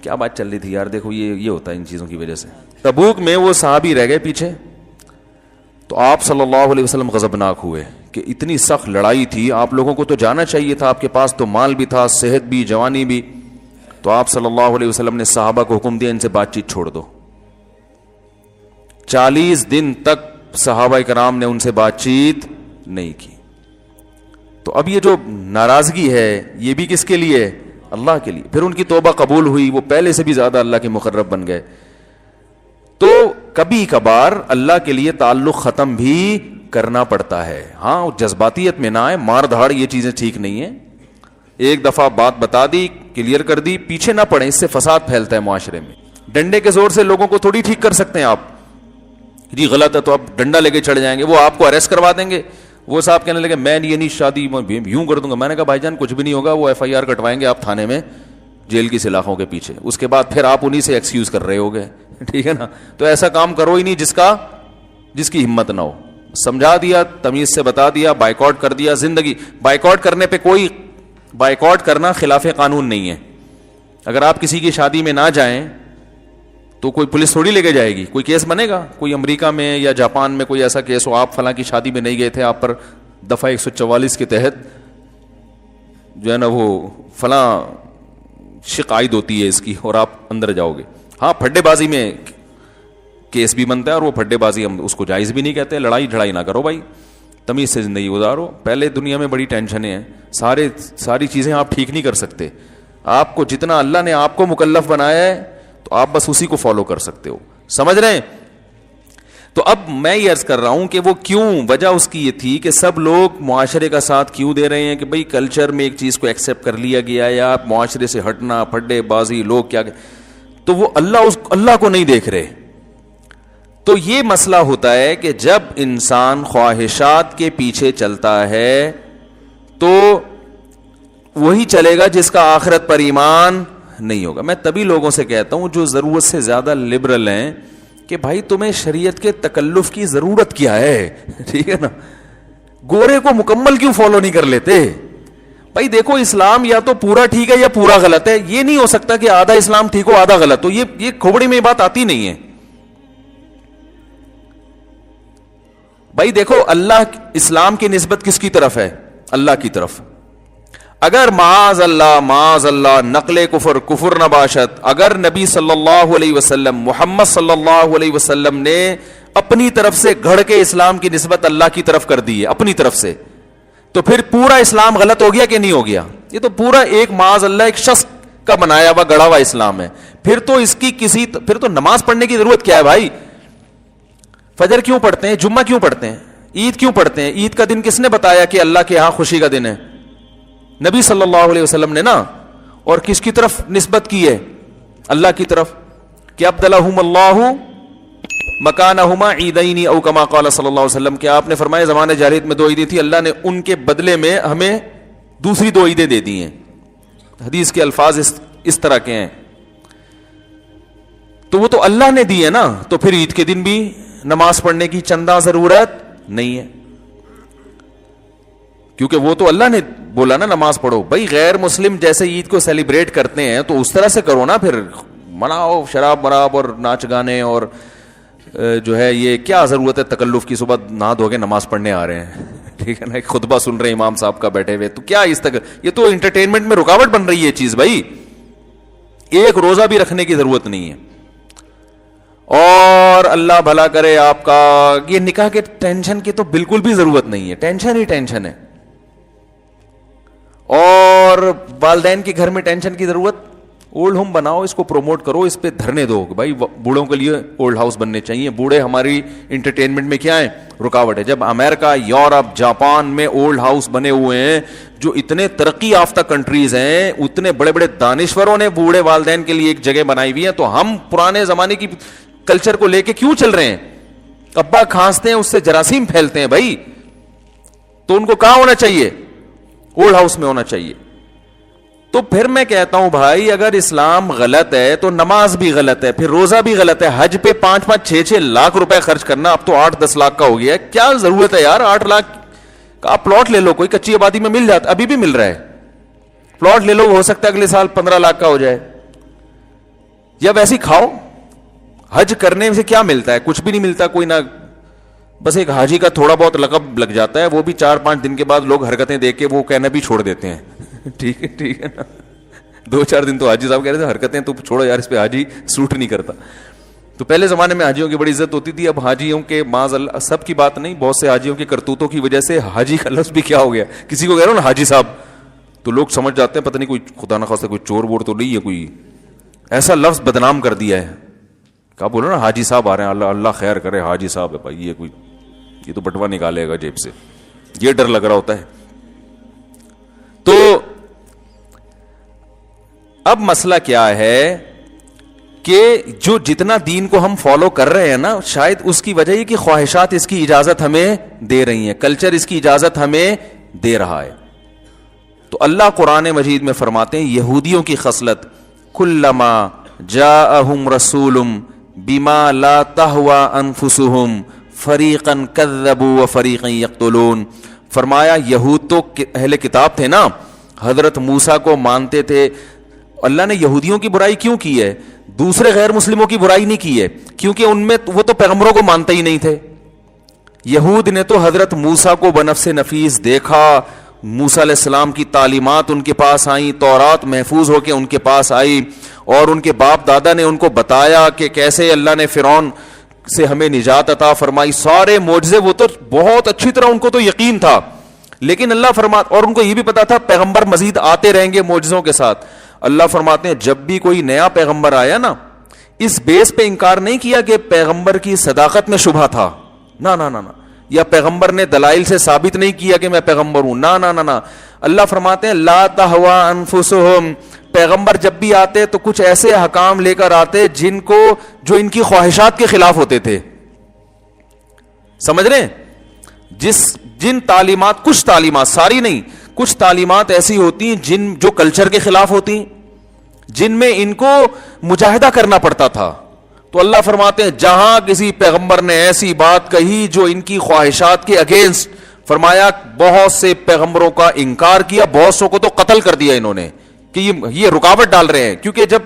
کیا بات چل رہی تھی یار, دیکھو یہ ہوتا ہے ان چیزوں کی وجہ سے. تبوک میں وہ صحابی رہ گئے پیچھے, تو آپ صلی اللہ علیہ وسلم غضبناک ہوئے کہ اتنی سخت لڑائی تھی, آپ لوگوں کو تو جانا چاہیے تھا, آپ کے پاس تو مال بھی تھا, صحت بھی, جوانی بھی. تو آپ صلی اللہ علیہ وسلم نے صحابہ کو حکم دیا ان سے بات چیت چھوڑ دو. 40 دن تک صحابہ کرام نے ان سے بات چیت نہیں کی. تو اب یہ جو ناراضگی ہے یہ بھی کس کے لیے؟ اللہ کے لیے. پھر ان کی توبہ قبول ہوئی, وہ پہلے سے بھی زیادہ اللہ کے مقرب بن گئے. تو کبھی کبھار اللہ کے لیے تعلق ختم بھی کرنا پڑتا ہے. ہاں جذباتیت میں نہ آئے, مار دھاڑ, یہ چیزیں ٹھیک نہیں ہیں. ایک دفعہ بات بتا دی, کلیئر کر دی, پیچھے نہ پڑیں, اس سے فساد پھیلتا ہے معاشرے میں. ڈنڈے کے زور سے لوگوں کو تھوڑی ٹھیک کر سکتے ہیں آپ. جی غلط ہے تو آپ ڈنڈا لے کے چڑھ جائیں گے, وہ آپ کو اریسٹ کروا دیں گے. وہ صاحب کہنے لگے میں یہ نہیں شادی یوں کر دوں گا. میں نے کہا بھائی جان کچھ بھی نہیں ہوگا, وہ ایف آئی آر کٹوائیں گے آپ تھانے میں جیل کی سلاخوں کے پیچھے. اس کے بعد پھر آپ انہی سے ایکسکیوز کر رہے ہوگے, ٹھیک ہے نا. تو ایسا کام کرو ہی نہیں جس کی ہمت نہ ہو. سمجھا دیا, تمیز سے بتا دیا, بائیکاٹ کر دیا. زندگی بائیکاٹ کرنے پہ کوئی بائیکاٹ کرنا خلاف قانون نہیں ہے. اگر آپ کسی کی شادی میں نہ جائیں تو کوئی پولیس تھوڑی لے کے جائے گی, کوئی کیس بنے گا. کوئی امریکہ میں یا جاپان میں کوئی ایسا کیس ہو, آپ فلاں کی شادی میں نہیں گئے تھے, آپ پر دفعہ 144 کے تحت جو ہے نا وہ فلاں شق عائد ہوتی ہے اس کی, اور آپ اندر جاؤ گے. ہاں پھڈے بازی میں کیس بھی بنتا ہے, اور وہ پھڈے بازی ہم اس کو جائز بھی نہیں کہتے. لڑائی جھڑائی نہ کرو بھائی, تمیز سے زندگی گزارو. پہلے دنیا میں بڑی ٹینشنیں ہیں, ساری چیزیں آپ ٹھیک نہیں کر سکتے. آپ کو جتنا اللہ نے آپ کو مکلف بنایا ہے تو آپ بس اسی کو فالو کر سکتے ہو. سمجھ رہے ہیں؟ تو اب میں یہ عرض کر رہا ہوں کہ وہ کیوں, وجہ اس کی یہ تھی کہ سب لوگ معاشرے کا ساتھ کیوں دے رہے ہیں کہ بھئی کلچر میں ایک چیز کو ایکسیپٹ کر لیا گیا, یا معاشرے سے ہٹنا, پھڈے بازی, لوگ کیا, تو وہ اللہ کو نہیں دیکھ رہے. تو یہ مسئلہ ہوتا ہے کہ جب انسان خواہشات کے پیچھے چلتا ہے تو وہی چلے گا جس کا آخرت پر ایمان نہیں ہوگا. میں تبھی لوگوں سے کہتا ہوں جو ضرورت سے زیادہ لبرل ہیں کہ بھائی تمہیں شریعت کے تکلف کی ضرورت کیا ہے, ٹھیک ہے نا. گورے کو مکمل کیوں فالو نہیں کر لیتے؟ بھائی دیکھو اسلام یا تو پورا ٹھیک ہے یا پورا غلط ہے. یہ نہیں ہو سکتا کہ آدھا اسلام ٹھیک ہو آدھا غلط ہو. یہ کھوپڑی میں یہ بات آتی نہیں ہے. بھائی دیکھو اللہ اسلام کی نسبت کس کی طرف ہے؟ اللہ کی طرف. اگر معاذ اللہ نقل کفر نہ باشد، اگر نبی صلی اللہ علیہ وسلم محمد صلی اللہ علیہ وسلم نے اپنی طرف سے گھڑ کے اسلام کی نسبت اللہ کی طرف کر دی ہے اپنی طرف سے، تو پھر پورا اسلام غلط ہو گیا کہ نہیں ہو گیا؟ یہ تو پورا ایک معاذ اللہ ایک شخص کا بنایا ہوا گڑا ہوا اسلام ہے. پھر تو اس کی پھر تو نماز پڑھنے کی ضرورت کیا ہے بھائی؟ فجر کیوں پڑھتے ہیں؟ جمعہ کیوں پڑھتے ہیں؟ عید کیوں پڑھتے ہیں؟ عید کا دن کس نے بتایا کہ اللہ کے ہاں خوشی کا دن ہے؟ نبی صلی اللہ علیہ وسلم نے نا. اور کس کی طرف نسبت کی ہے؟ اللہ کی طرف. کہ ابدلہم اللہ مکانہما عیدین او کما قال صلی اللہ علیہ وسلم، کہ آپ نے فرمایا زمانے جاہلیت میں 2 عیدیں تھی، اللہ نے ان کے بدلے میں ہمیں دوسری 2 عیدیں دے دی ہیں. حدیث کے الفاظ اس طرح کے ہیں. تو وہ تو اللہ نے دی ہے نا، تو پھر عید کے دن بھی نماز پڑھنے کی چندہ ضرورت نہیں ہے، کیونکہ وہ تو اللہ نے بولا نا نماز پڑھو. بھائی غیر مسلم جیسے عید کو سیلیبریٹ کرتے ہیں تو اس طرح سے کرو نا، پھر مناؤ شراب مراب اور ناچ گانے اور جو ہے یہ کیا ضرورت ہے تکلف کی؟ صبح نہا دھو کے نماز پڑھنے آ رہے ہیں، ٹھیک ہے نا، ایک خطبہ سن رہے ہیں امام صاحب کا بیٹھے ہوئے، تو کیا اس تک یہ تو انٹرٹینمنٹ میں رکاوٹ بن رہی ہے چیز. بھائی ایک روزہ بھی رکھنے کی ضرورت نہیں ہے. اور اللہ بھلا کرے آپ کا، یہ نکاح کے ٹینشن کی تو بالکل بھی ضرورت نہیں ہے، ٹینشن ہی ٹینشن ہے. اور والدین کے گھر میں ٹینشن کی ضرورت، اولڈ ہوم بناؤ، اس کو پروموٹ کرو، اس پہ دھرنے دو کہ بھائی بوڑھوں کے لیے اولڈ ہاؤس بننے چاہیے. بوڑھے ہماری انٹرٹینمنٹ میں کیا ہے؟ رکاوٹ ہے. جب امریکہ، یورپ، جاپان میں اولڈ ہاؤس بنے ہوئے ہیں جو اتنے ترقی یافتہ کنٹریز ہیں، اتنے بڑے بڑے دانشوروں نے بوڑھے والدین کے لیے ایک جگہ بنائی ہوئی ہے، تو ہم پرانے زمانے کی کلچر کو لے کے کیوں چل رہے ہیں؟ ابا کھانستے ہیں اس سے جراثیم پھیلتے ہیں بھائی. تو ان کو کہاں ہونا چاہیے؟ اولڈ ہاؤس میں ہونا چاہیے. تو پھر میں کہتا ہوں بھائی اگر اسلام غلط ہے تو نماز بھی غلط ہے، پھر روزہ بھی غلط ہے. حج پہ 5-5 6-6 لاکھ روپے خرچ کرنا اب تو 8-10 لاکھ کا ہو گیا ہے. کیا ضرورت ہے یار 8 لاکھ کا؟ آپ پلاٹ لے لو، کوئی کچی آبادی میں مل جاتا، ابھی بھی مل رہا ہے. پلاٹ لے لو، ہو سکتا ہے اگلے سال 15 لاکھ کا ہو جائے. یا ویسے کھاؤ. حج کرنے سے کیا ملتا ہے؟ کچھ بھی نہیں ملتا. کوئی نہ، بس ایک حاجی کا تھوڑا بہت لقب لگ جاتا ہے، وہ بھی 4-5 دن کے بعد لوگ حرکتیں دیکھ کے وہ کہنا بھی چھوڑ دیتے ہیں. ٹھیک ہے نا، 2-4 دن تو حاجی صاحب کہہ رہے تھے حرکتیں تو چھوڑو یار، اس پہ حاجی سوٹ نہیں کرتا. تو پہلے زمانے میں حاجیوں کی بڑی عزت ہوتی تھی. اب حاجیوں کے معاذ اللہ، سب کی بات نہیں، بہت سے حاجیوں کے کرتوتوں کی وجہ سے حاجی کا لفظ بھی کیا ہو گیا. کسی کو کہہ رہا ہوں نا حاجی صاحب تو لوگ سمجھ جاتے ہیں پتہ نہیں کوئی خدا نہ خواستہ کوئی چور وور تو نہیں ہے، کوئی ایسا لفظ بدنام کر دیا ہے. کہا بولو نا حاجی صاحب آ رہے ہیں، اللہ خیر کرے، حاجی صاحب ہے بھائی، یہ کوئی یہ تو بٹوا نکالے گا جیب سے، یہ ڈر لگ رہا ہوتا ہے. تو اب مسئلہ کیا ہے کہ جو جتنا دین کو ہم فالو کر رہے ہیں نا، شاید اس کی وجہ یہ کہ خواہشات اس کی اجازت ہمیں دے رہی ہیں، کلچر اس کی اجازت ہمیں دے رہا ہے. تو اللہ قرآن مجید میں فرماتے ہیں یہودیوں کی خصلت، کلما جاءہم رسول بما لا تہوی انفسہم فریقا کذبوا وفریقا یقتلون. فرمایا یہود تو اہل کتاب تھے نا، حضرت موسیٰ کو مانتے تھے. اللہ نے یہودیوں کی برائی کیوں کی ہے؟ دوسرے غیر مسلموں کی برائی نہیں کی ہے، کیونکہ ان میں وہ تو پیغمبروں کو مانتے ہی نہیں تھے. یہود نے تو حضرت موسیٰ کو بنفس نفیس دیکھا، موسیٰ علیہ السلام کی تعلیمات ان کے پاس آئیں، تورات محفوظ ہو کے ان کے پاس آئی، اور ان کے باپ دادا نے ان کو بتایا کہ کیسے اللہ نے فرعون سے ہمیں نجات عطا فرمائی. سارے معجزے وہ تو بہت اچھی طرح ان کو تو یقین تھا، لیکن اللہ فرماتا، اور ان کو یہ بھی پتا تھا پیغمبر مزید آتے رہیں گے معجزوں کے ساتھ. اللہ فرماتے ہیں جب بھی کوئی نیا پیغمبر آیا نا، اس بیس پہ انکار نہیں کیا کہ پیغمبر کی صداقت میں شبہ تھا، نہ نہ نہ نہ، یا پیغمبر نے دلائل سے ثابت نہیں کیا کہ میں پیغمبر ہوں، نہ نہ نہ نہ. اللہ فرماتے ہیں لا تہوی انفسہم، پیغمبر جب بھی آتے تو کچھ ایسے احکام لے کر آتے جو ان کی خواہشات کے خلاف ہوتے تھے. سمجھ رہے ہیں؟ جن تعلیمات، کچھ تعلیمات، ساری نہیں، کچھ تعلیمات ایسی ہوتی ہیں جو کلچر کے خلاف ہوتی ہیں، جن میں ان کو مجاہدہ کرنا پڑتا تھا. تو اللہ فرماتے ہیں جہاں کسی پیغمبر نے ایسی بات کہی جو ان کی خواہشات کے اگینسٹ، فرمایا بہت سے پیغمبروں کا انکار کیا، بہت سو کو تو قتل کر دیا انہوں نے کہ یہ رکاوٹ ڈال رہے ہیں. کیونکہ جب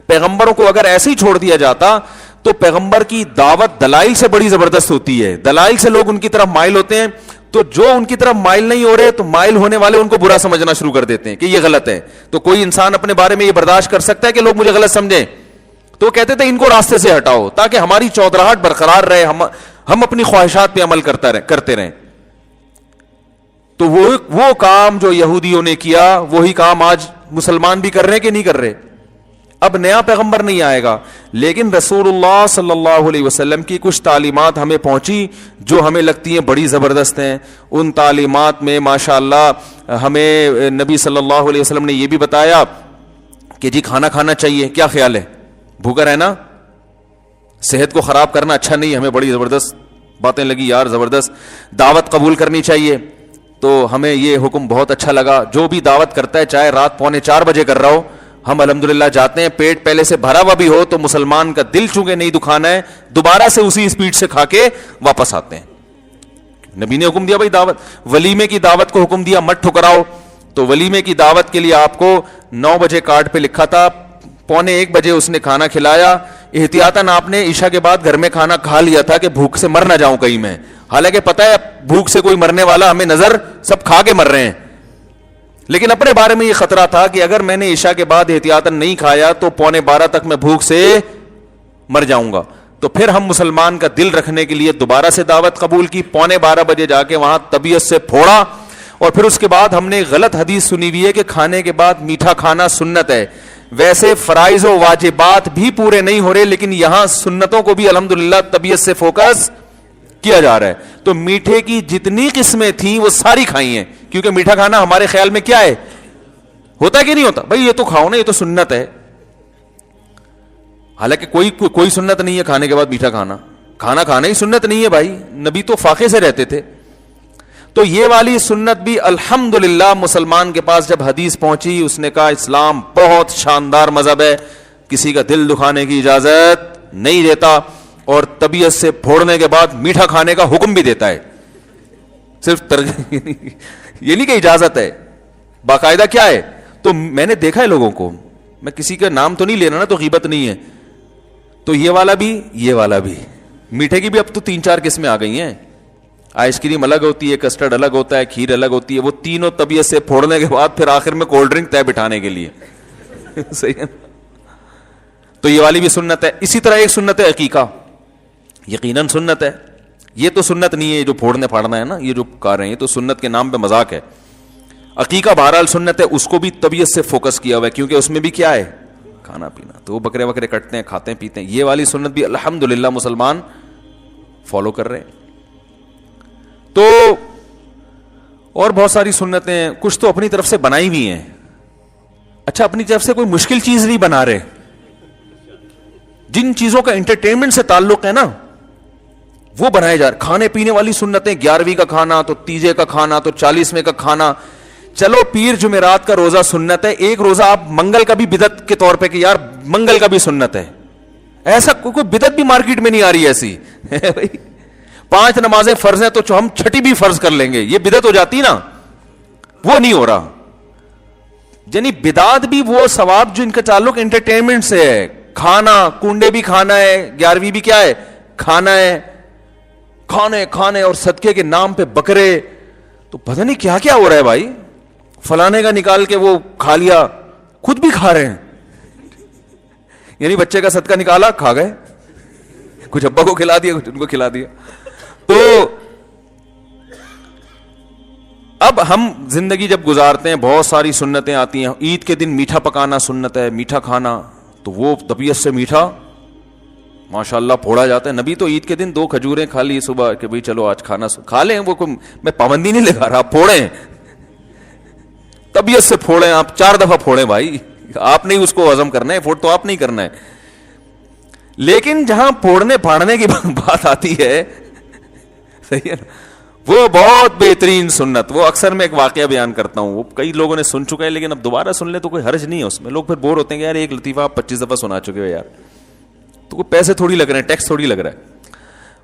پیغمبروں کو اگر ایسے ہی چھوڑ دیا جاتا تو پیغمبر کی دعوت دلائل سے بڑی زبردست ہوتی ہے, دلائل سے لوگ ان کی طرف مائل ہوتے ہیں. تو جو ان کی طرف مائل نہیں ہو رہے تو مائل ہونے والے ان کو برا سمجھنا شروع کر دیتے ہیں کہ یہ غلط ہے. تو کوئی انسان اپنے بارے میں یہ برداشت کر سکتا ہے کہ لوگ مجھے غلط سمجھیں, تو کہتے تھے ان کو راستے سے ہٹاؤ تاکہ ہماری چودراہٹ برقرار رہے, ہم اپنی خواہشات پہ عمل کرتے رہیں. تو وہ کام جو یہودیوں نے کیا وہی کام آج مسلمان بھی کر رہے ہیں کہ نہیں کر رہے. اب نیا پیغمبر نہیں آئے گا, لیکن رسول اللہ صلی اللہ علیہ وسلم کی کچھ تعلیمات ہمیں پہنچی جو ہمیں لگتی ہیں بڑی زبردست ہیں. ان تعلیمات میں ماشاءاللہ ہمیں نبی صلی اللہ علیہ وسلم نے یہ بھی بتایا کہ جی کھانا کھانا چاہیے. کیا خیال ہے, بھوکا رہنا صحت کو خراب کرنا اچھا نہیں. ہمیں بڑی زبردست باتیں لگی یار, زبردست. دعوت قبول کرنی چاہیے, تو ہمیں یہ حکم بہت اچھا لگا. جو بھی دعوت کرتا ہے چاہے رات 3:45 بجے کر رہا ہو, ہم الحمدللہ جاتے ہیں. پیٹ پہلے سے بھرا ہوا بھی ہو تو مسلمان کا دل چونکہ نہیں دکھانا ہے, دوبارہ سے اسی اسپیڈ سے کھا کے واپس آتے ہیں. نبی نے حکم دیا بھائی دعوت, ولیمے کی دعوت کو حکم دیا مت ٹھکراؤ. تو ولیمے کی دعوت کے لیے آپ کو 9 بجے کارڈ پہ لکھا تھا, 1:45 بجے اس نے کھانا کھلایا. احتیاطاً آپ نے عشاء کے بعد گھر میں کھانا کھا لیا تھا کہ بھوک سے مر نہ جاؤں کہیں میں, حالانکہ پتہ ہے بھوک سے کوئی مرنے والا ہمیں نظر, سب کھا کے مر رہے ہیں. لیکن اپنے بارے میں یہ خطرہ تھا کہ اگر میں نے عشاء کے بعد احتیاطاً نہیں کھایا تو 11:45 تک میں بھوک سے مر جاؤں گا. تو پھر ہم مسلمان کا دل رکھنے کے لیے دوبارہ سے دعوت قبول کی, 11:15 بجے جا کے وہاں طبیعت سے پھوڑا. اور پھر اس کے بعد ہم نے غلط حدیث سنی ہوئی ہے کہ کھانے کے بعد میٹھا کھانا سنت ہے. ویسے فرائض و واجبات بھی پورے نہیں ہو رہے, لیکن یہاں سنتوں کو بھی الحمدللہ طبیعت سے فوکس کیا جا رہا ہے. تو میٹھے کی جتنی قسمیں تھیں وہ ساری کھائی ہیں, کیونکہ میٹھا کھانا ہمارے خیال میں کیا ہے, ہوتا کہ نہیں ہوتا بھائی یہ تو کھاؤ نا, یہ تو سنت ہے. حالانکہ کوئی سنت نہیں ہے کھانے کے بعد میٹھا کھانا, کھانا ہی سنت نہیں ہے بھائی. نبی تو فاقے سے رہتے تھے. تو یہ والی سنت بھی الحمدللہ مسلمان کے پاس جب حدیث پہنچی, اس نے کہا اسلام بہت شاندار مذہب ہے, کسی کا دل دکھانے کی اجازت نہیں دیتا, اور طبیعت سے پھوڑنے کے بعد میٹھا کھانے کا حکم بھی دیتا ہے. صرف یہ نہیں کہ اجازت ہے, باقاعدہ کیا ہے. تو میں نے دیکھا ہے لوگوں کو, میں کسی کا نام تو نہیں لینا نا, تو غیبت نہیں ہے. تو یہ والا بھی میٹھے کی بھی اب تو 3-4 قسمیں آ گئی ہیں. آئس کریم الگ ہوتی ہے, کسٹرڈ الگ ہوتا ہے, کھیر الگ ہوتی ہے. وہ تینوں طبیعت سے پھوڑنے کے بعد پھر آخر میں کولڈ ڈرنک طے بٹھانے کے لیے صحیح ہے. تو یہ والی بھی سنت ہے. اسی طرح ایک سنت ہے عقیقہ, یقیناً سنت ہے. یہ تو سنت نہیں ہے جو پھوڑنے پھاڑنا ہے نا, یہ جو کر رہے ہیں یہ تو سنت کے نام پہ مذاق ہے. عقیقہ بہرحال سنت ہے, اس کو بھی طبیعت سے فوکس کیا ہوا ہے, کیونکہ اس میں بھی کیا ہے, کھانا پینا. تو وہ بکرے وکرے کٹتے ہیں, کھاتے ہیں پیتے ہیں. یہ والی سنت بھی الحمدللہ مسلمان فالو کر رہے ہیں. تو اور بہت ساری سنتیں, کچھ تو اپنی طرف سے بنائی ہوئی ہیں. اچھا, اپنی طرف سے کوئی مشکل چیز نہیں بنا رہے. جن چیزوں کا انٹرٹینمنٹ سے تعلق ہے نا وہ بنائے جا رہے. کھانے پینے والی سنتیں, 11ویں کا کھانا, تو تیجے کا کھانا, تو 40ویں کا کھانا. چلو پیر جمعرات کا روزہ سنت ہے, ایک روزہ آپ منگل کا بھی بدعت کے طور پہ کہ یار منگل کا بھی سنت ہے. ایسا کوئی بدعت بھی مارکیٹ میں نہیں آ رہی ایسی 5 نمازیں فرض ہیں تو ہم 6ٹی بھی فرض کر لیں گے, یہ بدعت ہو جاتی نا, وہ نہیں ہو رہا. یعنی بدعت بھی وہ ثواب جو ان کا تعلق انٹرٹینمنٹ سے ہے. کھانا, کنڈے بھی کھانا ہے, 11ویں بھی کیا ہے, کھانا ہے. کھانے اور صدقے کے نام پہ بکرے, تو پتہ نہیں کیا کیا ہو رہا ہے بھائی. فلانے کا نکال کے وہ کھا لیا, خود بھی کھا رہے ہیں. یعنی بچے کا صدقہ نکالا, کھا گئے, کچھ ابا کو کھلا دیا, کچھ ان کو کھلا دیا. تو اب ہم زندگی جب گزارتے ہیں بہت ساری سنتیں آتی ہیں. عید کے دن میٹھا پکانا سنت ہے, میٹھا کھانا, تو وہ طبیعت سے میٹھا ماشاءاللہ پھوڑا جاتا ہے. نبی تو عید کے دن 2 کھجوریں کھا لی صبح کہ بھئی چلو آج کھانا کھا لیں. وہ میں پابندی نہیں لگا رہا, پھوڑیں, طبیعت سے پھوڑیں. آپ 4 دفعہ پھوڑیں بھائی, آپ نہیں اس کو ہضم کرنا ہے, فوڈ تو آپ نہیں کرنا ہے. لیکن جہاں پھوڑنے پھاڑنے کی بات آتی ہے, صحیح ہے نا, وہ بہت بہترین سنت. وہ اکثر میں ایک واقعہ بیان کرتا ہوں, وہ کئی لوگوں نے سن چکے ہیں, لیکن اب دوبارہ سن لیں تو کوئی حرج نہیں ہے اس میں. لوگ پھر بور ہوتے ہیں کہ یار ایک لطیفہ آپ 25 دفعہ سنا چکے ہو یار, تو کوئی پیسے تھوڑی لگ رہے ہیں, ٹیکس تھوڑی لگ رہا ہے.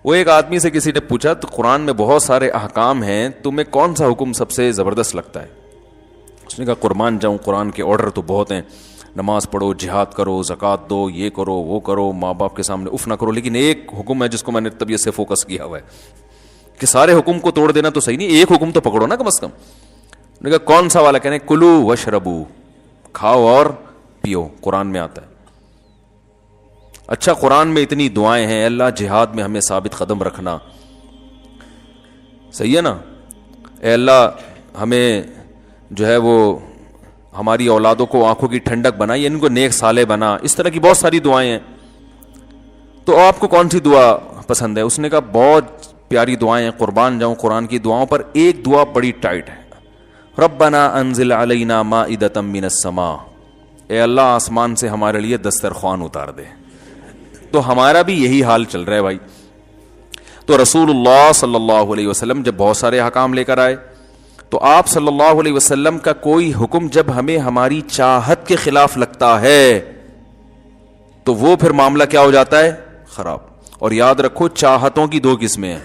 وہ ایک آدمی سے کسی نے پوچھا, تو قرآن میں بہت سارے احکام ہیں, تمہیں کون سا حکم سب سے زبردست لگتا ہے؟ اس نے کہا قربان جاؤں, قرآن کے آرڈر تو بہت ہیں, نماز پڑھو, جہاد کرو, زکوٰۃ دو, یہ کرو, وہ کرو, ماں باپ کے سامنے اف نہ کرو. لیکن ایک حکم ہے جس کو میں نے طبیعت سے فوکس کیا ہوا ہے کہ سارے حکم کو توڑ دینا تو صحیح نہیں, ایک حکم تو پکڑو نا کم از کم. نے کہا کون سا والا؟ کہنے کلو وشربو, کھاؤ اور پیو, قرآن میں آتا ہے. اچھا قرآن میں اتنی دعائیں ہیں, اللہ جہاد میں ہمیں ثابت قدم رکھنا, صحیح ہے نا, اے اللہ ہمیں جو ہے وہ ہماری اولادوں کو آنکھوں کی ٹھنڈک بنا, ان کو نیک صالح بنا, اس طرح کی بہت ساری دعائیں ہیں. تو آپ کو کون سی دعا پسند ہے؟ اس نے کہا بہت پیاری دعائیں ہیں, قربان جاؤں قرآن کی دعاؤں پر, ایک دعا بڑی ٹائٹ ہے, ربنا انزل علینا مائدۃ من السماء, اے اللہ آسمان سے ہمارے لیے دسترخوان اتار دے. تو ہمارا بھی یہی حال چل رہا ہے بھائی. تو رسول اللہ صلی اللہ علیہ وسلم جب بہت سارے احکام لے کر آئے, تو آپ صلی اللہ علیہ وسلم کا کوئی حکم جب ہمیں ہماری چاہت کے خلاف لگتا ہے تو وہ پھر معاملہ کیا ہو جاتا ہے؟ خراب. اور یاد رکھو چاہتوں کی دو قسمیں ہیں.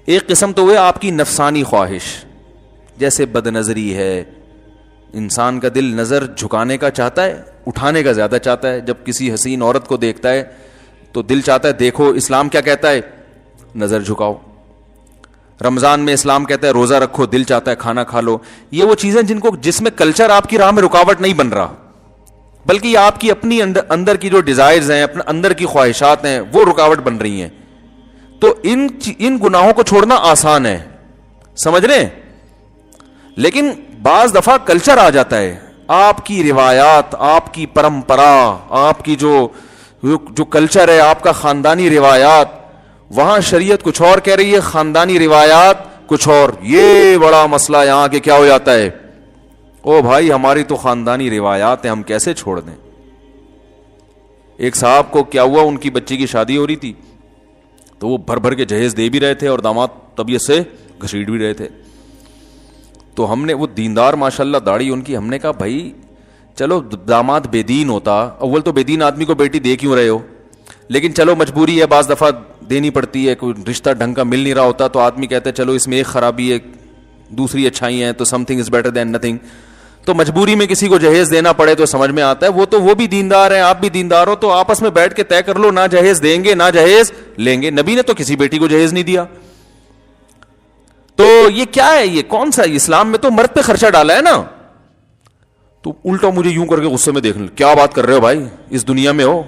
ایک قسم تو وہ آپ کی نفسانی خواہش, جیسے بد نظری ہے, انسان کا دل نظر جھکانے کا چاہتا ہے, اٹھانے کا زیادہ چاہتا ہے. جب کسی حسین عورت کو دیکھتا ہے تو دل چاہتا ہے دیکھو, اسلام کیا کہتا ہے؟ نظر جھکاؤ. رمضان میں اسلام کہتا ہے روزہ رکھو, دل چاہتا ہے کھانا کھا لو. یہ وہ چیزیں جس میں کلچر آپ کی راہ میں رکاوٹ نہیں بن رہا, بلکہ یہ آپ کی اپنی اندر کی جو ڈیزائرز ہیں, اپنے اندر کی خواہشات ہیں, وہ رکاوٹ بن رہی ہیں. تو ان گناہوں کو چھوڑنا آسان ہے, سمجھ رہے ہیں. لیکن بعض دفعہ کلچر آ جاتا ہے, آپ کی روایات, آپ کی پرمپرا, آپ کی جو کلچر ہے, آپ کا خاندانی روایات, وہاں شریعت کچھ اور کہہ رہی ہے, خاندانی روایات کچھ اور. یہ بڑا مسئلہ یہاں کہ کیا ہو جاتا ہے, او بھائی ہماری تو خاندانی روایات ہیں, ہم کیسے چھوڑ دیں. ایک صاحب کو کیا ہوا, ان کی بچی کی شادی ہو رہی تھی, تو وہ بھر بھر کے جہیز دے بھی رہے تھے اور داماد طبیعت سے گھسیٹ بھی رہے تھے. تو ہم نے, وہ دیندار ماشاءاللہ داڑھی ان کی, ہم نے کہا بھائی چلو داماد بے دین ہوتا, اول تو بے دین آدمی کو بیٹی دے کیوں رہے ہو, لیکن چلو مجبوری ہے, بعض دفعہ دینی پڑتی ہے, کوئی رشتہ ڈھنگ کا مل نہیں رہا ہوتا, تو آدمی کہتا ہے چلو اس میں ایک خرابی ہے دوسری اچھائی ہیں, تو some thing is better than nothing. تو مجبوری میں کسی کو جہیز دینا پڑے تو سمجھ میں آتا ہے, وہ بھی دیندار ہیں, آپ بھی دیندار ہو, تو آپس میں بیٹھ کے طے کر لو, نہ جہیز دیں گے نہ جہیز لیں گے. نبی نے تو کسی بیٹی کو جہیز نہیں دیا. تو یہ کیا ہے, یہ کون سا, اسلام میں تو مرد پہ خرچہ ڈالا ہے نا. تو الٹا مجھے یوں کر کے غصے میں دیکھ لیں, کیا بات کر رہے ہو بھائی, اس دنیا میں ہو,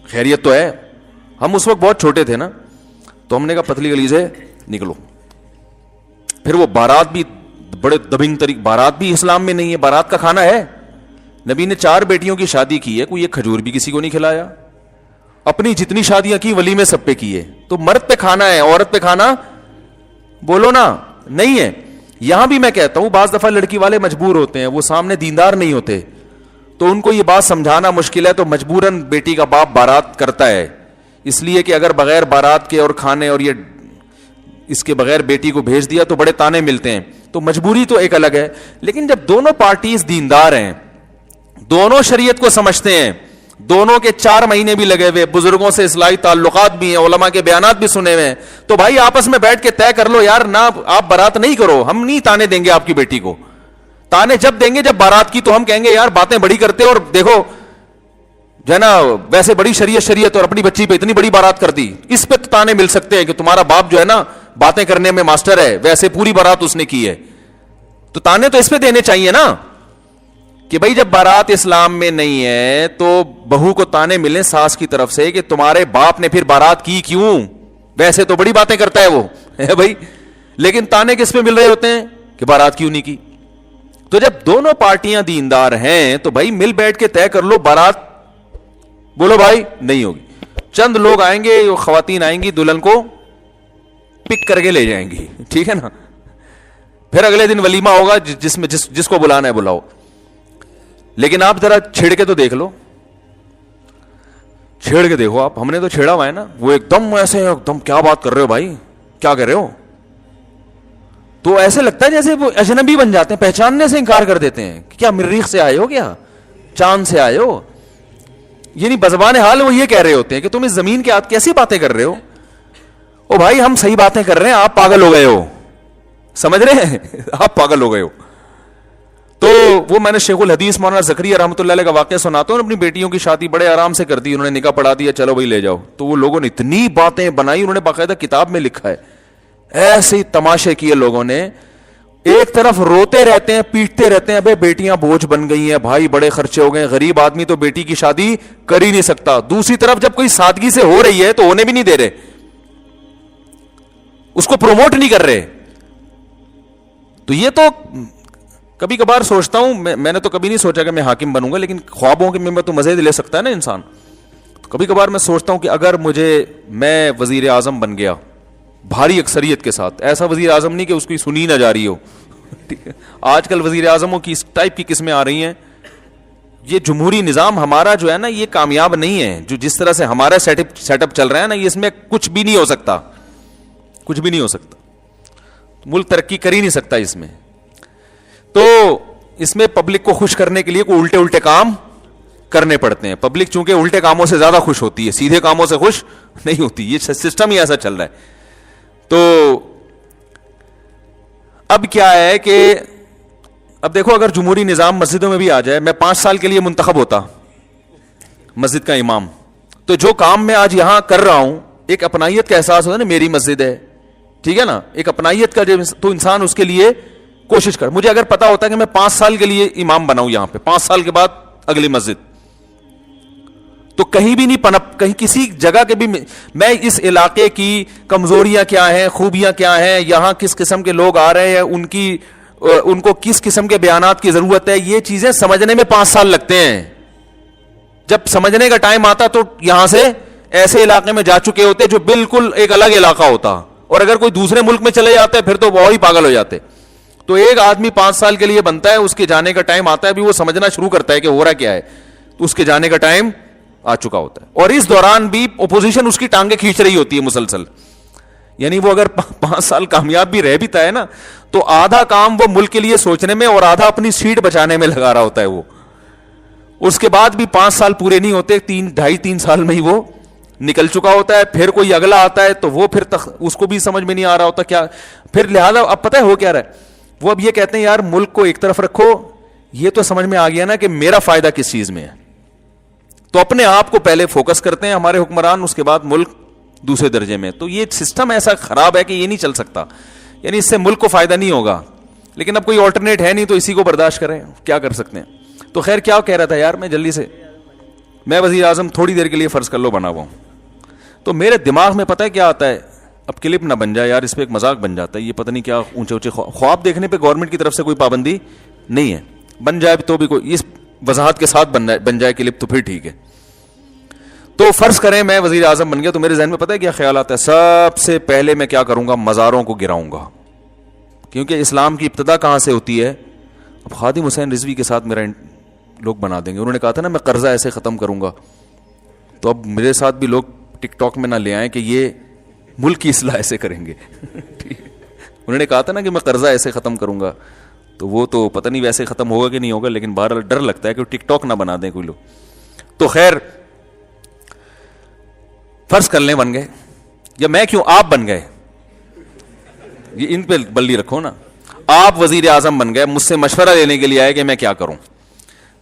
خیریت تو ہے. ہم اس وقت بہت چھوٹے تھے نا, تو ہم نے کہا پتلی گلی سے نکلو. پھر وہ بارات بھی بڑے دبنگ طریقے, بارات بھی اسلام میں نہیں ہے, بارات کا کھانا ہے. نبی نے 4 بیٹیوں کی شادی کی ہے, کوئی ایک کھجور بھی کسی کو نہیں کھلایا. اپنی جتنی شادیاں کی ولیمے سب پہ کیے. تو مرد پہ کھانا ہے, عورت پہ کھانا بولو نا نہیں ہے. یہاں بھی میں کہتا ہوں بعض دفعہ لڑکی والے مجبور ہوتے ہیں, وہ سامنے دیندار نہیں ہوتے, تو ان کو یہ بات سمجھانا مشکل ہے, تو مجبوراً بیٹی کا باپ بارات کرتا ہے, اس لیے کہ اگر بغیر بارات کے اور کھانے اور یہ اس کے بغیر بیٹی کو بھیج دیا تو بڑے تانے ملتے ہیں. تو مجبوری تو ایک الگ ہے. لیکن جب دونوں پارٹیز دیندار ہیں, دونوں شریعت کو سمجھتے ہیں, دونوں کے 4 مہینے بھی لگے ہوئے, بزرگوں سے اصلاحی تعلقات بھی ہیں, علماء کے بیانات بھی سنے ہوئے ہیں, تو بھائی آپس میں بیٹھ کے طے کر لو یار, نہ آپ بارات نہیں کرو, ہم نہیں تانے دیں گے آپ کی بیٹی کو. تانے جب دیں گے جب بارات کی, تو ہم کہیں گے یار باتیں بڑی کرتے اور دیکھو جو ہے نا ویسے بڑی شریعت اور اپنی بچی پہ اتنی بڑی بارات کر دی. اس پہ تانے مل سکتے ہیں کہ تمہارا باپ جو ہے نا باتیں کرنے میں ماسٹر ہے, ویسے پوری بارات اس نے کی ہے. تو تانے تو اس پہ دینے چاہیے نا کہ بھائی جب بارات اسلام میں نہیں ہے تو بہو کو تانے ملیں ساس کی طرف سے کہ تمہارے باپ نے پھر بارات کی کیوں, ویسے تو بڑی باتیں کرتا ہے وہ ہے بھائی, لیکن تانے کس پہ مل رہے ہوتے ہیں کہ بارات کیوں نہیں کی. تو جب دونوں پارٹیاں دیندار ہیں تو بھائی مل بیٹھ کے طے کر لو, بارات بولو بھائی نہیں ہوگی. چند لوگ آئیں گے, خواتین آئیں گی, دلہن کو پک کر کے لے جائیں گی, ٹھیک ہے نا, پھر اگلے دن ولیمہ ہوگا جس میں جس کو بلانا ہے بلاؤ. لیکن آپ ذرا چھیڑ کے تو دیکھ لو, چھیڑ کے دیکھو آپ, ہم نے تو چھیڑا ہوا ہے نا, وہ ایک دم ایسے ایک دم کیا بات کر رہے ہو بھائی, کیا کر رہے ہو, تو ایسے لگتا ہے جیسے وہ اجنبی بن جاتے ہیں, پہچاننے سے انکار کر دیتے ہیں, کیا مریخ سے آئے ہو, کیا چاند سے آئے ہو. یعنی بزبان حال وہ یہ کہہ رہے ہوتے ہیں کہ تم اس زمین کے ہاتھ کیسی باتیں کر رہے ہو. او بھائی ہم صحیح باتیں کر رہے ہیں, آپ پاگل ہو گئے ہو, سمجھ رہے ہیں آپ پاگل ہو گئے ہو. تو وہ میں نے شیخ الحدیث مولانا زکریا رحمۃ اللہ علیہ کا واقعہ سناتا ہوں. اپنی بیٹیوں کی شادی بڑے آرام سے کر دی, انہوں نے نکاح پڑھا دیا, چلو بھائی لے جاؤ. تو وہ لوگوں نے اتنی باتیں بنائی, انہوں نے باقاعدہ کتاب میں لکھا ہے, ایسے تماشے کیے لوگوں نے. ایک طرف روتے رہتے ہیں, پیٹتے رہتے ہیں, ابے بیٹیاں بوجھ بن گئی ہیں بھائی, بڑے خرچے ہو گئے, غریب آدمی تو بیٹی کی شادی کر ہی نہیں سکتا. دوسری طرف جب کوئی سادگی سے ہو رہی ہے تو ہونے بھی نہیں دے رہے, اس کو پروموٹ نہیں کر رہے. تو یہ تو کبھی کبھار سوچتا ہوں, میں نے تو کبھی نہیں سوچا کہ میں حاکم بنوں گا, لیکن خوابوں کے میں تو مزے لے سکتا ہے نا انسان. تو کبھی کبھار میں سوچتا ہوں کہ اگر میں وزیر اعظم بن گیا بھاری اکثریت کے ساتھ, ایسا وزیر اعظم نہیں کہ اس کی سنی نہ جا رہی ہو. آج کل وزیر اعظموں کی اس ٹائپ کی قسمیں آ رہی ہیں. یہ جمہوری نظام ہمارا جو ہے نا, یہ کامیاب نہیں ہے. جو جس طرح سے ہمارا سیٹ اپ چل رہا ہے نا, یہ اس میں کچھ بھی نہیں ہو سکتا, کچھ بھی نہیں ہو سکتا. ملک ترقی کر ہی نہیں سکتا اس میں. تو اس میں پبلک کو خوش کرنے کے لیے کوئی الٹے کام کرنے پڑتے ہیں. پبلک چونکہ الٹے کاموں سے زیادہ خوش ہوتی ہے, سیدھے کاموں سے خوش نہیں ہوتی. یہ سسٹم ہی ایسا چل رہا ہے. تو اب کیا ہے کہ اب دیکھو, اگر جمہوری نظام مسجدوں میں بھی آ جائے, میں 5 سال کے لیے منتخب ہوتا مسجد کا امام, تو جو کام میں آج یہاں کر رہا ہوں, ایک اپنائیت کا احساس ہوتا ہے نا, میری مسجد ہے, ٹھیک ہے نا, ایک اپنائیت کا جو, تو انسان اس کے لیے کوشش کر. مجھے اگر پتا ہوتا کہ میں 5 سال کے لیے امام بناؤں یہاں پہ, 5 سال کے بعد اگلی مسجد, تو کہیں بھی نہیں پنپ, کہیں کسی جگہ کے بھی میں اس علاقے کی کمزوریاں کیا ہیں, خوبیاں کیا ہیں, یہاں کس قسم کے لوگ آ رہے ہیں, ان کو کس قسم کے بیانات کی ضرورت ہے, یہ چیزیں سمجھنے میں 5 سال لگتے ہیں. جب سمجھنے کا ٹائم آتا تو یہاں سے ایسے علاقے میں جا چکے ہوتے جو بالکل ایک الگ علاقہ ہوتا, اور اگر کوئی دوسرے ملک میں چلے جاتے پھر تو وہ ہی پاگل ہو جاتے. تو ایک آدمی 5 سال کے لیے بنتا ہے, اس کے جانے کا ٹائم آتا ہے, ابھی وہ سمجھنا شروع کرتا ہے کہ ہو رہا کیا ہے, تو اس کے جانے کا ٹائم آ چکا ہوتا ہے. اور اس دوران بھی اپوزیشن اس کی ٹانگیں کھینچ رہی ہوتی ہے مسلسل. یعنی وہ اگر 5 سال کامیاب بھی رہ بھی ہے نا, تو آدھا کام وہ ملک کے لیے سوچنے میں اور آدھا اپنی سیٹ بچانے میں لگا رہا ہوتا ہے. وہ اس کے بعد بھی 5 سال پورے نہیں ہوتے, 3.5-3 سال میں ہی وہ نکل چکا ہوتا ہے. پھر کوئی اگلا آتا ہے تو وہ پھر اس کو بھی سمجھ میں نہیں آ رہا ہوتا کیا, پھر لہذا اب پتہ ہے ہو کیا رہا ہے, وہ اب یہ کہتے ہیں یار ملک کو ایک طرف رکھو, یہ تو سمجھ میں آ گیا نا کہ میرا فائدہ کس چیز میں ہے, تو اپنے آپ کو پہلے فوکس کرتے ہیں ہمارے حکمران, اس کے بعد ملک دوسرے درجے میں. تو یہ سسٹم ایسا خراب ہے کہ یہ نہیں چل سکتا, یعنی اس سے ملک کو فائدہ نہیں ہوگا. لیکن اب کوئی آلٹرنیٹ ہے نہیں, تو اسی کو برداشت کریں, کیا کر سکتے ہیں. تو خیر کیا کہہ رہا تھا یار, میں جلدی سے, میں وزیر اعظم تھوڑی دیر کے لیے فرض کر لو بنا ہوا ہوں, تو میرے دماغ میں پتہ ہے کیا آتا ہے, اب کلپ نہ بن جائے یار, اس پہ ایک مذاق بن جاتا ہے. یہ پتہ نہیں کیا اونچے اونچے خواب دیکھنے پہ گورنمنٹ کی طرف سے کوئی پابندی نہیں ہے, بن جائے تو بھی کوئی اس وضاحت کے ساتھ بن جائے کلپ تو پھر ٹھیک ہے. تو فرض کریں میں وزیر اعظم بن گیا, تو میرے ذہن میں پتہ ہے کیا خیال آتا ہے, سب سے پہلے میں کیا کروں گا, مزاروں کو گراؤں گا. کیونکہ اسلام کی ابتدا کہاں سے ہوتی ہے, اب خادم حسین رضوی کے ساتھ میرا لوگ بنا دیں گے. انہوں نے کہا تھا نا میں قرضہ ایسے ختم کروں گا, تو اب میرے ساتھ بھی لوگ ٹک ٹاک میں نہ لے آئیں کہ یہ ملک کی اصلاح ایسے کریں گے. انہوں نے کہا تھا نا کہ میں قرضہ ایسے ختم کروں گا, تو وہ تو پتہ نہیں ویسے ختم ہوگا کہ نہیں ہوگا, لیکن بہرحال ڈر لگتا ہے کہ ٹک ٹاک نہ بنا دیں کوئی لوگ. تو خیر فرض کر لیں بن گئے, یا میں کیوں, آپ بن گئے, یہ ان پہ بلی رکھو نا, آپ وزیر اعظم بن گئے, مجھ سے مشورہ لینے کے لیے آئے کہ میں کیا کروں.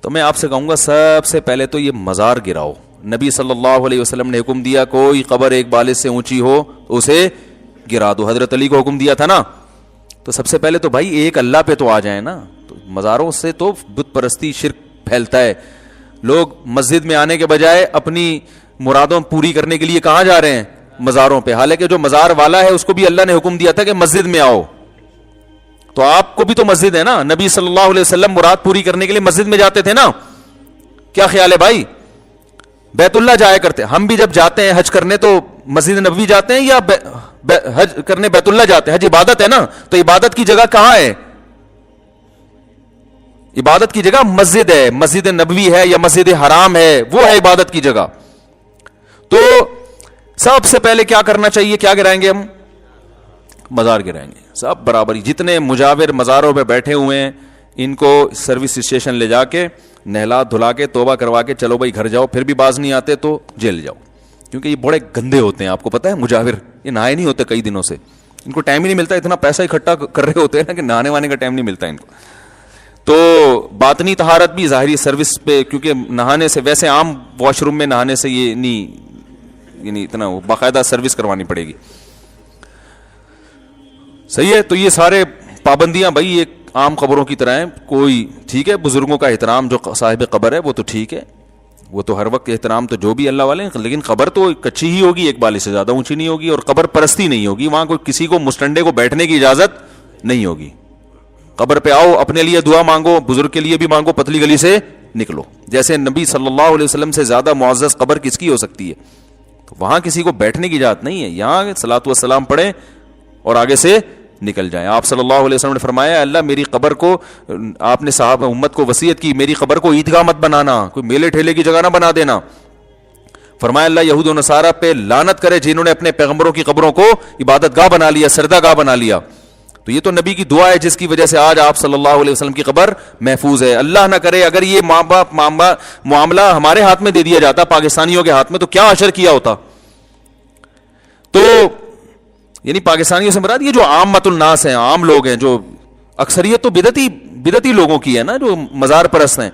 تو میں آپ سے کہوں گا سب سے پہلے تو یہ مزار گراؤ. نبی صلی اللہ علیہ وسلم نے حکم دیا کوئی قبر ایک بالش سے اونچی ہو تو اسے گرا دو, حضرت علی کو حکم دیا تھا نا. تو سب سے پہلے تو بھائی ایک اللہ پہ تو آ جائیں نا. تو مزاروں سے تو بت پرستی شرک پھیلتا ہے. لوگ مسجد میں آنے کے بجائے اپنی مرادوں پوری کرنے کے لیے کہاں جا رہے ہیں, مزاروں پہ. حالانکہ جو مزار والا ہے اس کو بھی اللہ نے حکم دیا تھا کہ مسجد میں آؤ, تو آپ کو بھی تو مسجد ہے نا. نبی صلی اللہ علیہ وسلم مراد پوری کرنے کے لیے مسجد میں جاتے تھے نا. کیا خیال ہے بھائی, بیت اللہ جایا کرتے. ہم بھی جب جاتے ہیں حج کرنے تو مسجد نبوی جاتے ہیں یا حج کرنے بیت اللہ جاتے ہیں. حج عبادت ہے نا, تو عبادت کی جگہ کہاں ہے, عبادت کی جگہ مسجد ہے, مسجد نبوی ہے یا مسجد حرام ہے, وہ ہے عبادت کی جگہ. تو سب سے پہلے کیا کرنا چاہیے, کیا گرائیں گے ہم, مزار گرائیں گے. سب برابر, جتنے مجاور مزاروں پہ بیٹھے ہوئے ہیں ان کو سروس اسٹیشن لے جا کے نہلا دھلا کے توبہ کروا کے چلو بھائی گھر جاؤ. پھر بھی باز نہیں آتے تو جیل جاؤ, کیونکہ یہ بڑے گندے ہوتے ہیں. آپ کو پتا ہے مجاور یہ نہائے نہیں ہوتے کئی دنوں سے, ان کو ٹائم ہی نہیں ملتا, اتنا پیسہ اکٹھا کر رہے ہوتے ہیں نا کہ نہانے وانے کا ٹائم نہیں ملتا ان کو. تو باطنی طہارت بھی ظاہری سروس پہ، کیونکہ نہانے سے ویسے عام واش روم میں نہانے سے یہ نہیں، یعنی اتنا باقاعدہ سروس کروانی پڑے گی. صحیح ہے. تو یہ سارے پابندیاں بھائی ایک عام قبروں کی طرح ہیں. کوئی ٹھیک ہے بزرگوں کا احترام جو صاحب قبر ہے وہ تو ٹھیک ہے، وہ تو ہر وقت احترام تو جو بھی اللہ والے ہیں، لیکن قبر تو کچی ہی ہوگی، ایک بالی سے زیادہ اونچی نہیں ہوگی، اور قبر پرستی نہیں ہوگی. وہاں کوئی کسی کو مسٹنڈے کو بیٹھنے کی اجازت نہیں ہوگی. قبر پہ آؤ، اپنے لیے دعا مانگو، بزرگ کے لیے بھی مانگو، پتلی گلی سے نکلو. جیسے نبی صلی اللہ علیہ وسلم سے زیادہ معزز قبر کس کی ہو سکتی ہے؟ تو وہاں کسی کو بیٹھنے کی اجازت نہیں ہے. یہاں صلاۃ والسلام پڑھیں اور آگے سے نکل جائیں. آپ صلی اللہ علیہ وسلم نے فرمایا اللہ میری قبر کو، آپ نے صحابہ امت کو وصیت کی میری قبر کو عیدگاہ مت بنانا، کوئی میلے ٹھیلے کی جگہ نہ بنا دینا. فرمایا اللہ یہود و نصارہ پہ لعنت کرے جنہوں نے اپنے پیغمبروں کی قبروں کو عبادت گاہ بنا لیا، سردہ گاہ بنا لیا. تو یہ تو نبی کی دعا ہے جس کی وجہ سے آج آپ صلی اللہ علیہ وسلم کی قبر محفوظ ہے. اللہ نہ کرے اگر یہ ماں باپ معاملہ ہمارے ہاتھ میں دے دیا جاتا، پاکستانیوں کے ہاتھ میں، تو کیا حشر کیا ہوتا. تو یعنی پاکستانیوں سے مراد یہ جو عامۃ الناس ہیں، عام لوگ ہیں، جو اکثریت تو بدعتی لوگوں کی ہے نا، جو مزار پرست ہیں.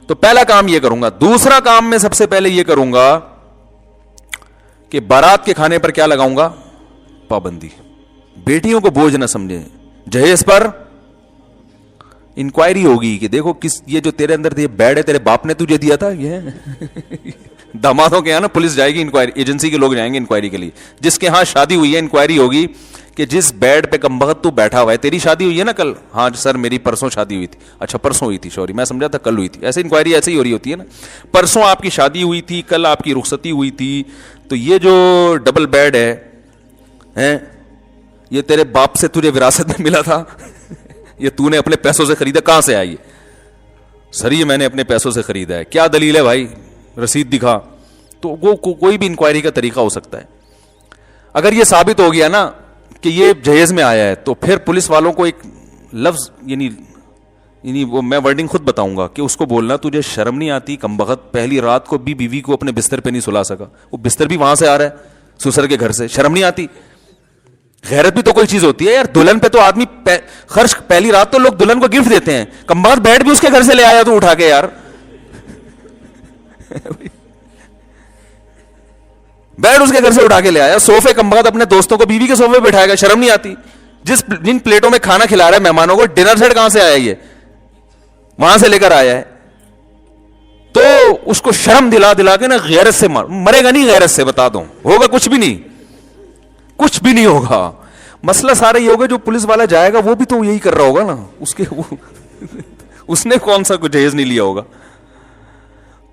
تو پہلا کام یہ کروں گا. دوسرا کام میں سب سے پہلے یہ کروں گا کہ بارات کے کھانے پر کیا لگاؤں گا؟ پابندی. بیٹیوں کو بوجھ نہ سمجھیں. جہیز پر انکوائری ہوگی کہ دیکھو کس، یہ جو تیرے اندر یہ بیڈ ہے تیرے باپ نے تجھے دیا تھا. یہ دامادوں کے یہاں نا پولیس جائے گی انکوائری، ایجنسی کے لوگ جائیں گے انکوائری کے لیے. جس کے ہاں شادی ہوئی ہے انکوائری ہوگی کہ جس بیڈ پہ کمبخت تو بیٹھا ہوا ہے، تیری شادی ہوئی ہے نا کل؟ ہاں سر میری پرسوں شادی ہوئی تھی. اچھا پرسوں ہوئی تھی، سوری میں سمجھا تھا کل ہوئی تھی. ایسے انکوائری ایسے ہی ہو رہی ہوتی ہے نا. پرسوں آپ کی شادی ہوئی تھی، کل آپ کی رخصتی ہوئی تھی، تو یہ جو ڈبل بیڈ ہے یہ تیرے باپ سے تجھے وراثت میں ملا تھا؟ یہ تو نے اپنے پیسوں سے خریدا؟ کہاں سے آئی؟ سر یہ میں نے اپنے پیسوں سے خریدا ہے. کیا دلیل ہے بھائی؟ رسید دکھا. تو وہ کوئی بھی انکوائری کا طریقہ ہو سکتا ہے. اگر یہ ثابت ہو گیا نا کہ یہ جہیز میں آیا ہے، تو پھر پولیس والوں کو ایک لفظ یعنی وہ میں ورڈنگ خود بتاؤں گا کہ اس کو بولنا تجھے شرم نہیں آتی کمبخت، پہلی رات کو بھی بیوی کو اپنے بستر پہ نہیں سلا سکا، وہ بستر بھی وہاں سے آ رہا ہے سسر کے گھر سے، شرم نہیں آتی؟ غیرت بھی تو کوئی چیز ہوتی ہے یار. دلہن پہ تو آدمی خرچ پہلی رات تو لوگ دلہن کو گفٹ دیتے ہیں، کمبخت بیڈ بھی اس کے گھر سے لے آیا تو اٹھا کے، یار بیڈ اس کے گھر سے اٹھا کے لے آیا. صوفے کمبخت اپنے دوستوں کو بیوی کے صوفے پہ بٹھائے گا، شرم نہیں آتی؟ جن پلیٹوں میں کھانا کھلا رہا ہے مہمانوں کو، ڈنر سیٹ کہاں سے آیا؟ یہ وہاں سے لے کر آیا ہے. تو اس کو شرم دلا کے نا غیرت سے مرے گا نہیں. غیرت سے بتا دوں ہوگا کچھ بھی نہیں، کچھ بھی نہیں ہوگا. مسئلہ سارا یہ ہوگا جو پولیس والا جائے گا وہ بھی تو یہی کر رہا ہوگا نا، اس نے کون سا کچھ جہیز نہیں لیا ہوگا.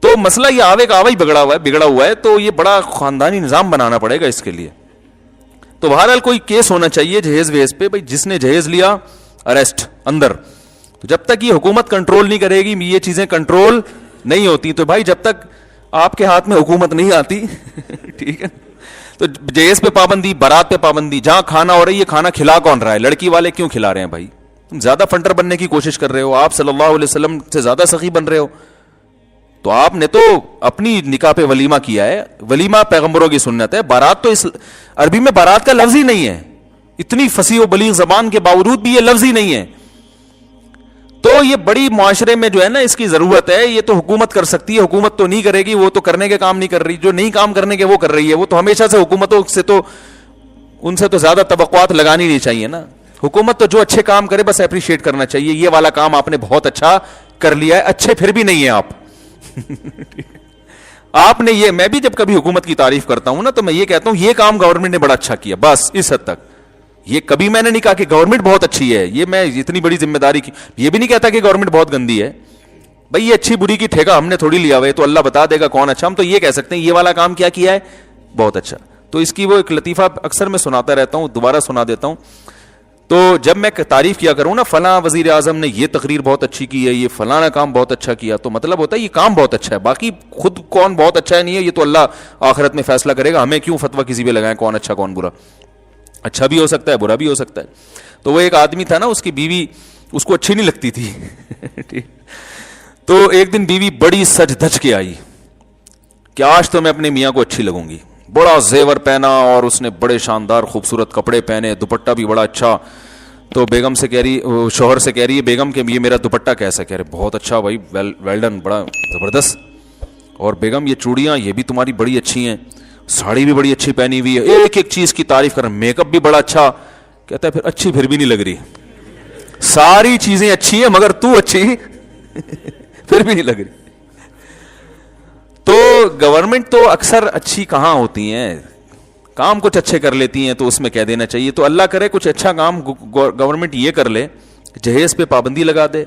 تو مسئلہ یہ آوے کا آوا ہی بگڑا ہوا ہے. تو یہ بڑا خاندانی نظام بنانا پڑے گا اس کے لیے. تو بہرحال کوئی کیس ہونا چاہیے جہیز ویز پہ، بھائی جس نے جہیز لیا اریسٹ اندر. تو جب تک یہ حکومت کنٹرول نہیں کرے گی یہ چیزیں کنٹرول نہیں ہوتی. تو بھائی جب تک آپ کے ہاتھ میں حکومت نہیں آتی ٹھیک ہے، تو جہیز پہ پابندی، بارات پہ پابندی. جہاں کھانا ہو رہی ہے کھانا کھلا کون رہا ہے؟ لڑکی والے کیوں کھلا رہے ہیں بھائی؟ تم زیادہ فنڈر بننے کی کوشش کر رہے ہو، آپ صلی اللہ علیہ وسلم سے زیادہ سخی بن رہے ہو. تو آپ نے تو اپنی نکاح پہ ولیمہ کیا ہے، ولیمہ پیغمبروں کی سنت ہے. بارات تو اس عربی میں بارات کا لفظ ہی نہیں ہے، اتنی فصیح و بلیغ زبان کے باوجود بھی یہ لفظ ہی نہیں ہے. تو یہ بڑی معاشرے میں جو ہے نا اس کی ضرورت ہے. یہ تو حکومت کر سکتی ہے، حکومت تو نہیں کرے گی، وہ تو کرنے کے کام نہیں کر رہی. جو نہیں کام کرنے کے وہ کر رہی ہے. وہ تو ہمیشہ سے حکومتوں سے تو ان سے تو زیادہ توقعات لگانی نہیں چاہیے نا. حکومت تو جو اچھے کام کرے بس اپریشیٹ کرنا چاہیے. یہ والا کام آپ نے بہت اچھا کر لیا ہے، اچھے پھر بھی نہیں ہیں آپ نے یہ، میں بھی جب کبھی حکومت کی تعریف کرتا ہوں نا تو میں یہ کہتا ہوں یہ کام گورنمنٹ نے بڑا اچھا کیا، بس اس حد تک. یہ کبھی میں نے نہیں کہا کہ گورنمنٹ بہت اچھی ہے، یہ میں اتنی بڑی ذمہ داری کی یہ بھی نہیں کہتا کہ گورنمنٹ بہت گندی ہے. بھائی یہ اچھی بری کی ٹھیکہ ہم نے تھوڑی لیا ہوا ہے، تو اللہ بتا دے گا کون اچھا. ہم تو یہ کہہ سکتے ہیں یہ والا کام کیا ہے، بہت اچھا. تو اس کی وہ ایک لطیفہ اکثر میں سناتا رہتا ہوں، دوبارہ سنا دیتا ہوں. تو جب میں تعریف کیا کروں نا فلاں وزیر اعظم نے یہ تقریر بہت اچھی کی ہے، یہ فلانا کام بہت اچھا کیا، تو مطلب ہوتا ہے یہ کام بہت اچھا ہے. باقی خود کون بہت اچھا ہے نہیں ہے یہ تو اللہ آخرت میں فیصلہ کرے گا. ہمیں کیوں فتویٰ کسی پہ لگائیں کون اچھا کون برا. اچھا بھی ہو سکتا ہے برا بھی ہو سکتا ہے. تو وہ ایک آدمی تھا نا، اس کی بیوی اس کو اچھی نہیں لگتی تھی تو ایک دن بیوی بڑی سج دھج کے آئی کہ آج تو میں اپنے میاں کو اچھی لگوں گی. بڑا زیور پہنا اور اس نے بڑے شاندار خوبصورت کپڑے پہنے، دوپٹہ بھی بڑا اچھا. تو بیگم سے کہہ رہی, شوہر سے کہہ رہی ہے بیگم کہ یہ میرا دوپٹہ کیسا, کہہ رہے بہت اچھا بھائی, ویل ڈن, بڑا زبردست. اور بیگم یہ چوڑیاں یہ بھی تمہاری بڑی اچھی ہیں, ساڑی بھی بڑی اچھی پہنی ہوئی ہے, ایک ایک چیز کی تعریف کر رہے ہیں, میک اپ بھی بڑا اچھا. کہتا ہے پھر اچھی پھر بھی نہیں لگ رہی, ساری چیزیں اچھی ہیں مگر تو اچھی پھر بھی نہیں لگ رہی. تو گورنمنٹ تو اکثر اچھی کہاں ہوتی ہیں, کام کچھ اچھے کر لیتی ہیں تو اس میں کہہ دینا چاہیے. تو اللہ کرے کچھ اچھا کام گورنمنٹ یہ کر لے, جہیز پہ پابندی لگا دے.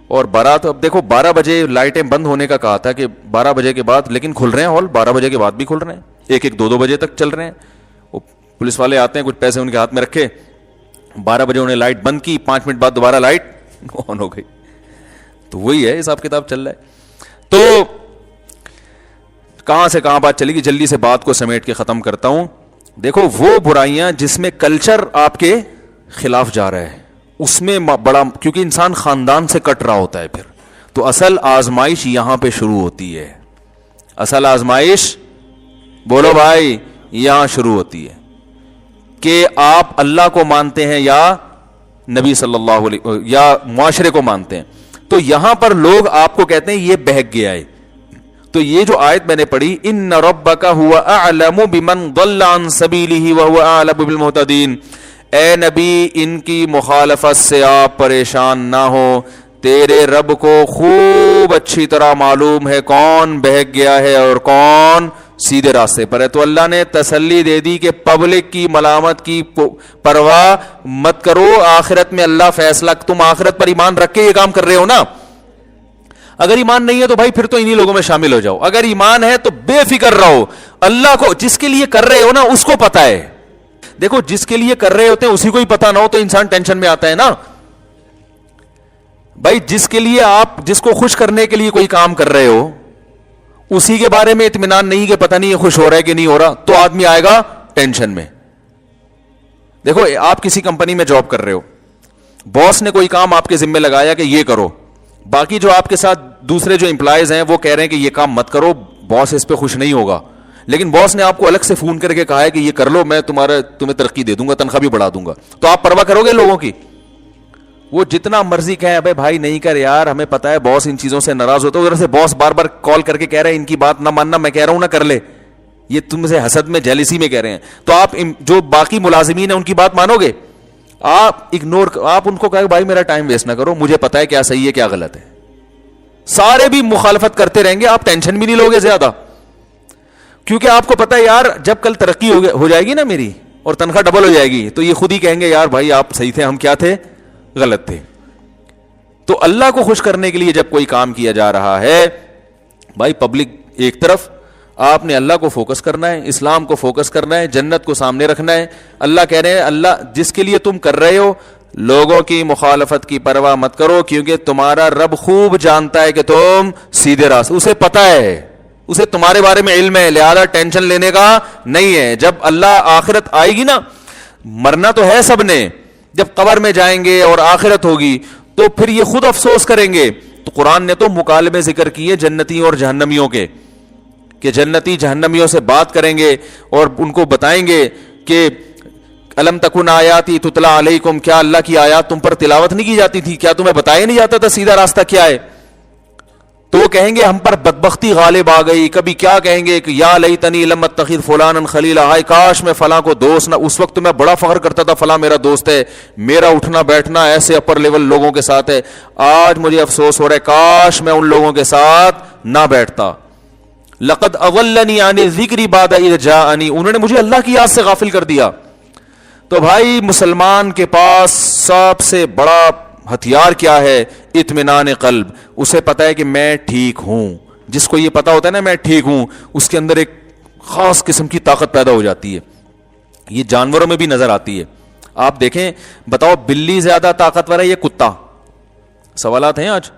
اور بارات, اب دیکھو 12 بجے لائٹیں بند ہونے کا کہا تھا کہ 12 بجے کے بعد, لیکن کھل رہے ہیں ہال, 12 بجے کے بعد بھی کھل رہے ہیں, 1-1 2-2 بجے تک چل رہے ہیں. وہ پولیس والے آتے ہیں, کچھ پیسے ان کے ہاتھ میں رکھے, 12 بجے انہیں لائٹ بند کی, 5 منٹ بعد دوبارہ لائٹ آن ہو گئی. تو وہی ہے حساب کتاب چل رہا ہے. تو کہاں سے کہاں بات چلے گی, جلدی سے بات کو سمیٹ کے ختم کرتا ہوں. دیکھو وہ برائیاں جس میں کلچر آپ کے خلاف جا رہا ہے, اس میں بڑا, کیونکہ انسان خاندان سے کٹ رہا ہوتا ہے پھر, تو اصل آزمائش یہاں پہ شروع ہوتی ہے. اصل آزمائش بولو بھائی یہاں شروع ہوتی ہے کہ آپ اللہ کو مانتے ہیں یا نبی صلی اللہ علیہ یا معاشرے کو مانتے ہیں. تو یہاں پر لوگ آپ کو کہتے ہیں یہ بہک گیا ہے. تو یہ جو آیت میں نے پڑھی, ان ربک هو اعلم بمن ضل عن سبیلہ وهو اعلم بالمہتدین, اے نبی ان کی مخالفت سے آپ پریشان نہ ہو, تیرے رب کو خوب اچھی طرح معلوم ہے کون بہک گیا ہے اور کون سیدھے راستے پر ہے. تو اللہ نے تسلی دے دی کہ پبلک کی ملامت کی پرواہ مت کرو, آخرت میں اللہ فیصلہ, تم آخرت پر ایمان رکھ کے یہ کام کر رہے ہو نا. اگر ایمان نہیں ہے تو بھائی پھر تو انہی لوگوں میں شامل ہو جاؤ, اگر ایمان ہے تو بے فکر رہو. اللہ کو جس کے لیے کر رہے ہو نا اس کو پتا ہے. دیکھو جس کے لیے کر رہے ہوتے ہیں اسی کو ہی پتا نہ ہو تو انسان ٹینشن میں آتا ہے نا بھائی. جس کے لیے آپ, جس کو خوش کرنے کے لیے کوئی کام کر رہے ہو, اسی کے بارے میں اطمینان نہیں کہ پتہ نہیں یہ خوش ہو رہا ہے کہ نہیں ہو رہا, تو آدمی آئے گا ٹینشن میں. دیکھو آپ کسی کمپنی میں جاب کر رہے ہو, باس نے کوئی کام آپ کے ذمہ لگایا کہ یہ کرو, باقی جو آپ کے ساتھ دوسرے جو امپلائیز ہیں وہ کہہ رہے ہیں کہ یہ کام مت کرو, باس اس پہ خوش نہیں ہوگا, لیکن باس نے آپ کو الگ سے فون کر کے کہا ہے کہ یہ کر لو, میں تمہیں ترقی دے دوں گا, تنخواہ بھی بڑھا دوں گا, تو آپ پرواہ کرو گے لوگوں کی؟ وہ جتنا مرضی کہیں ابے بھائی نہیں کر یار, ہمیں پتا ہے باس ان چیزوں سے ناراض ہوتا ہے, ادھر سے باس بار بار کال کر کے کہہ رہے ہیں ان کی بات نہ ماننا, میں کہہ رہا ہوں نہ کر لے, یہ تم سے حسد میں جیلسی میں کہہ رہے ہیں, تو آپ جو باقی ملازمین ہیں ان کی بات مانو گے؟ آپ اگنور, آپ ان کو کہا کہ بھائی میرا ٹائم ویسٹ نہ کرو, مجھے پتا ہے کیا صحیح ہے کیا غلط ہے. سارے بھی مخالفت کرتے رہیں گے, آپ ٹینشن بھی نہیں لوگے زیادہ, کیونکہ آپ کو پتا ہے یار جب کل ترقی ہو جائے گی نا میری اور تنخواہ ڈبل ہو جائے گی تو یہ خود ہی کہیں گے یار بھائی آپ صحیح تھے, ہم کیا تھے, غلط تھے. تو اللہ کو خوش کرنے کے لیے جب کوئی کام کیا جا رہا ہے بھائی, پبلک ایک طرف, آپ نے اللہ کو فوکس کرنا ہے, اسلام کو فوکس کرنا ہے, جنت کو سامنے رکھنا ہے. اللہ کہہ رہے ہیں اللہ جس کے لیے تم کر رہے ہو لوگوں کی مخالفت کی پرواہ مت کرو, کیونکہ تمہارا رب خوب جانتا ہے کہ تم سیدھے راستے, اسے پتا ہے, اسے تمہارے بارے میں علم ہے, لہذا ٹینشن لینے کا نہیں ہے. جب اللہ آخرت آئے گی نا, مرنا تو ہے سب نے, جب قبر میں جائیں گے اور آخرت ہوگی تو پھر یہ خود افسوس کریں گے. تو قرآن نے تو مکالمے ذکر کیے جنتیوں اور جہنمیوں کے, کہ جنتی جہنمیوں سے بات کریں گے اور ان کو بتائیں گے کہ الم تکن آیاتی تتلا علیکم, کیا اللہ کی آیات تم پر تلاوت نہیں کی جاتی تھی, کیا تمہیں بتایا نہیں جاتا تھا سیدھا راستہ کیا ہے؟ تو وہ کہیں گے ہم پر بدبختی غالب آ گئی. کبھی کیا کہیں گے کہ یا لیتنی لم اتخذ فلانا خلیلا, ہائے کاش میں فلاں کو دوست نہ, اس وقت میں بڑا فخر کرتا تھا فلاں میرا دوست ہے, میرا اٹھنا بیٹھنا ایسے اپر لیول لوگوں کے ساتھ ہے, آج مجھے افسوس ہو رہا ہے کاش میں ان لوگوں کے ساتھ نہ بیٹھتا. لقد اضلنی عن الذکر بعد اذ جاءنی, انہوں نے مجھے اللہ کی یاد سے غافل کر دیا. تو بھائی مسلمان کے پاس سب سے بڑا ہتھیار کیا ہے؟ اطمینان قلب. اسے پتا ہے کہ میں ٹھیک ہوں. جس کو یہ پتا ہوتا ہے نا میں ٹھیک ہوں, اس کے اندر ایک خاص قسم کی طاقت پیدا ہو جاتی ہے. یہ جانوروں میں بھی نظر آتی ہے. آپ دیکھیں, بتاؤ بلی زیادہ طاقتور ہے یا کتا؟ سوالات ہیں آج.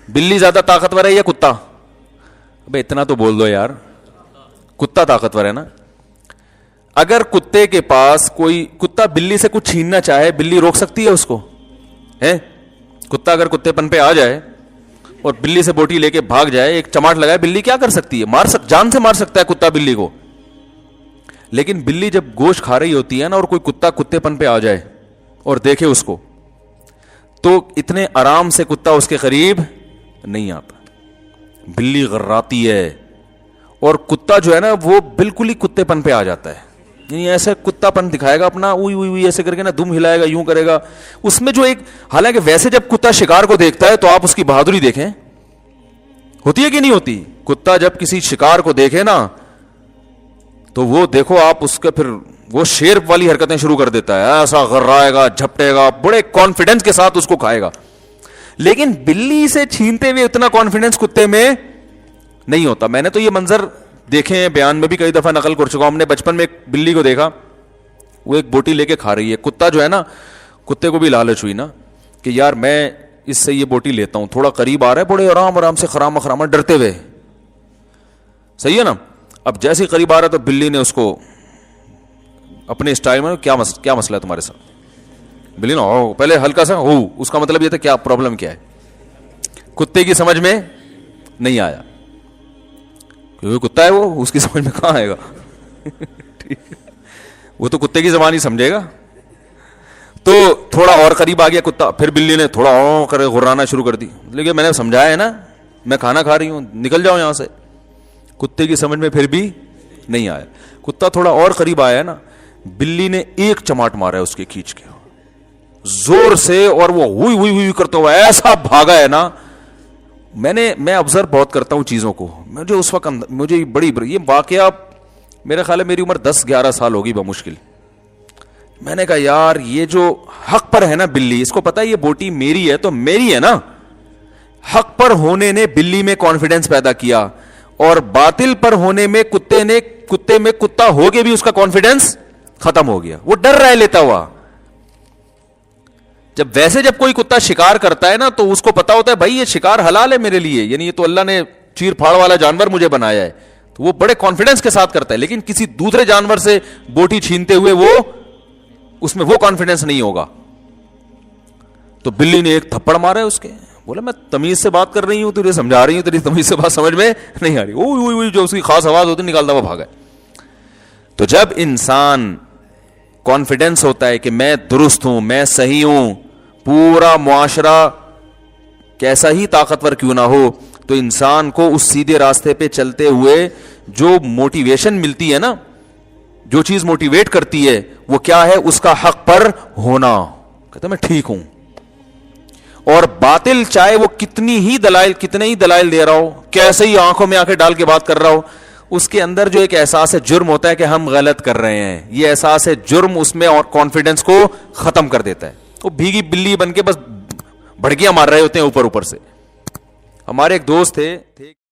بلی زیادہ طاقتور ہے یا کتا؟ ابے اتنا تو بول دو یار. کتا طاقتور ہے نا. اگر کتے کے پاس کوئی, کتا بلی سے کچھ چھیننا چاہے, بلی روک سکتی ہے اس کو؟ ہے کتا اگر کتے پن پہ آ جائے اور بلی سے بوٹی لے کے بھاگ جائے, ایک چماٹ لگائے, بلی کیا کر سکتی ہے؟ جان سے مار سکتا ہے کتا بلی کو. لیکن بلی جب گوشت کھا رہی ہوتی ہے نا اور کوئی کتا کتے پن پہ آ جائے اور دیکھے اس کو تو اتنے آرام سے کتا اس کے قریب نہیں آتا. بلی غراتی ہے اور کتا جو ہے نا وہ بالکل ہی کتے پن پہ آ جاتا ہے, یعنی ایسے کتا پن دکھائے گا اپنا, اوئی اوئی ایسے کر کے نا دم ہلائے گا, یوں کرے گا. اس میں جو ایک, حالانکہ ویسے جب کتا شکار کو دیکھتا ہے تو آپ اس کی بہادری دیکھیں, ہوتی ہے کہ نہیں ہوتی. کتا جب کسی شکار کو دیکھے نا تو وہ دیکھو آپ اس کا پھر وہ شیر والی حرکتیں شروع کر دیتا ہے, ایسا غرائے گا, جھپٹے گا, بڑے کانفیڈنس کے ساتھ اس کو کھائے گا. لیکن بلی سے چھینتے ہوئے اتنا کانفیڈنس کتے میں نہیں ہوتا. میں نے تو یہ منظر دیکھے ہیں, بیان میں بھی کئی دفعہ نقل کر چکا ہوں. ہم نے بچپن میں ایک بلی کو دیکھا, وہ ایک بوٹی لے کے کھا رہی ہے. کتا جو ہے نا, کتے کو بھی لالچ ہوئی نا کہ یار میں اس سے یہ بوٹی لیتا ہوں. تھوڑا قریب آ رہا ہے, بڑے آرام آرام سے خراما خراما ڈرتے ہوئے, صحیح ہے نا. اب جیسے ہی قریب آ رہا تو بلی نے اس کو اپنے اسٹائل میں, کیا مسئلہ ہے تمہارے ساتھ. بلی نا پہلے ہلکا سا ہو, اس کا مطلب یہ تھا کیا پرابلم کیا ہے. کتے کی سمجھ میں نہیں آیا, کیونکہ کتا ہے وہ, اس کی سمجھ میں کہاں آئے گا. وہ تو کتے کی زبان ہی سمجھے گا. تو تھوڑا اور قریب آ گیا کتا, پھر بلی نے تھوڑا اور کرے غرانا شروع کر دی. لیکن میں نے سمجھایا ہے نا, میں کھانا کھا رہی ہوں, نکل جاؤ یہاں سے. کتے کی سمجھ میں پھر بھی نہیں آیا. کتا تھوڑا اور قریب آیا نا, بلی نے ایک چماٹ مارا ہے اس کے کھینچ کے زور سے, اور وہ ہوئی ہوئی ہوئی کرتا ہوا ایسا بھاگا ہے نا. میں آبزرو بہت کرتا ہوں چیزوں کو. مجھے اس وقت مجھے بڑی یہ واقعہ, میرے خیال ہے میری عمر 10-11 سال ہوگی بمشکل. میں نے کہا یار یہ جو حق پر ہے نا بلی, اس کو پتا ہے یہ بوٹی میری ہے تو میری ہے نا. حق پر ہونے نے بلی میں کانفیڈنس پیدا کیا, اور باطل پر ہونے میں کتے میں کتا ہو کے بھی اس کا کانفیڈنس ختم ہو گیا. وہ ڈر رہا ہے لیتا ہوا. جب کوئی کتا شکار کرتا ہے نا تو اس کو پتا ہوتا ہے بھائی یہ شکار حلال ہے میرے لیے, یعنی یہ تو اللہ نے چیر پھاڑ والا جانور مجھے بنایا ہے, تو وہ بڑے کانفیڈنس کے ساتھ کرتا ہے. لیکن کسی دوسرے جانور سے بوٹی چھینتے ہوئے وہ اس میں وہ کانفیڈنس نہیں ہوگا. تو بلی نے ایک تھپڑ مارا ہے اس کے, بولا میں تمیز سے بات کر رہی ہوں, تجھے سمجھا رہی ہوں, تیری تمیز سے بات سمجھ میں نہیں آ رہی. اوئی جو اس کی خاص آواز ہوتی نکالتا ہوا بھاگا. تو جب انسان کانفیڈنس ہوتا ہے کہ میں درست ہوں, میں صحیح ہوں, پورا معاشرہ کیسا ہی طاقتور کیوں نہ ہو, تو انسان کو اس سیدھے راستے پہ چلتے ہوئے جو موٹیویشن ملتی ہے نا, جو چیز موٹیویٹ کرتی ہے وہ کیا ہے, اس کا حق پر ہونا. کہتا میں ٹھیک ہوں. اور باطل چاہے وہ کتنے ہی دلائل دے رہا ہو, کیسے ہی آنکھوں میں آنکھیں ڈال کے بات کر رہا ہو, اس کے اندر جو ایک احساس جرم ہوتا ہے کہ ہم غلط کر رہے ہیں, یہ احساس جرم اس میں اور کانفیڈنس کو ختم کر دیتا ہے. وہ بھیگی بلی بن کے بس بھڑکیاں مار رہے ہوتے ہیں اوپر سے. ہمارے ایک دوست تھے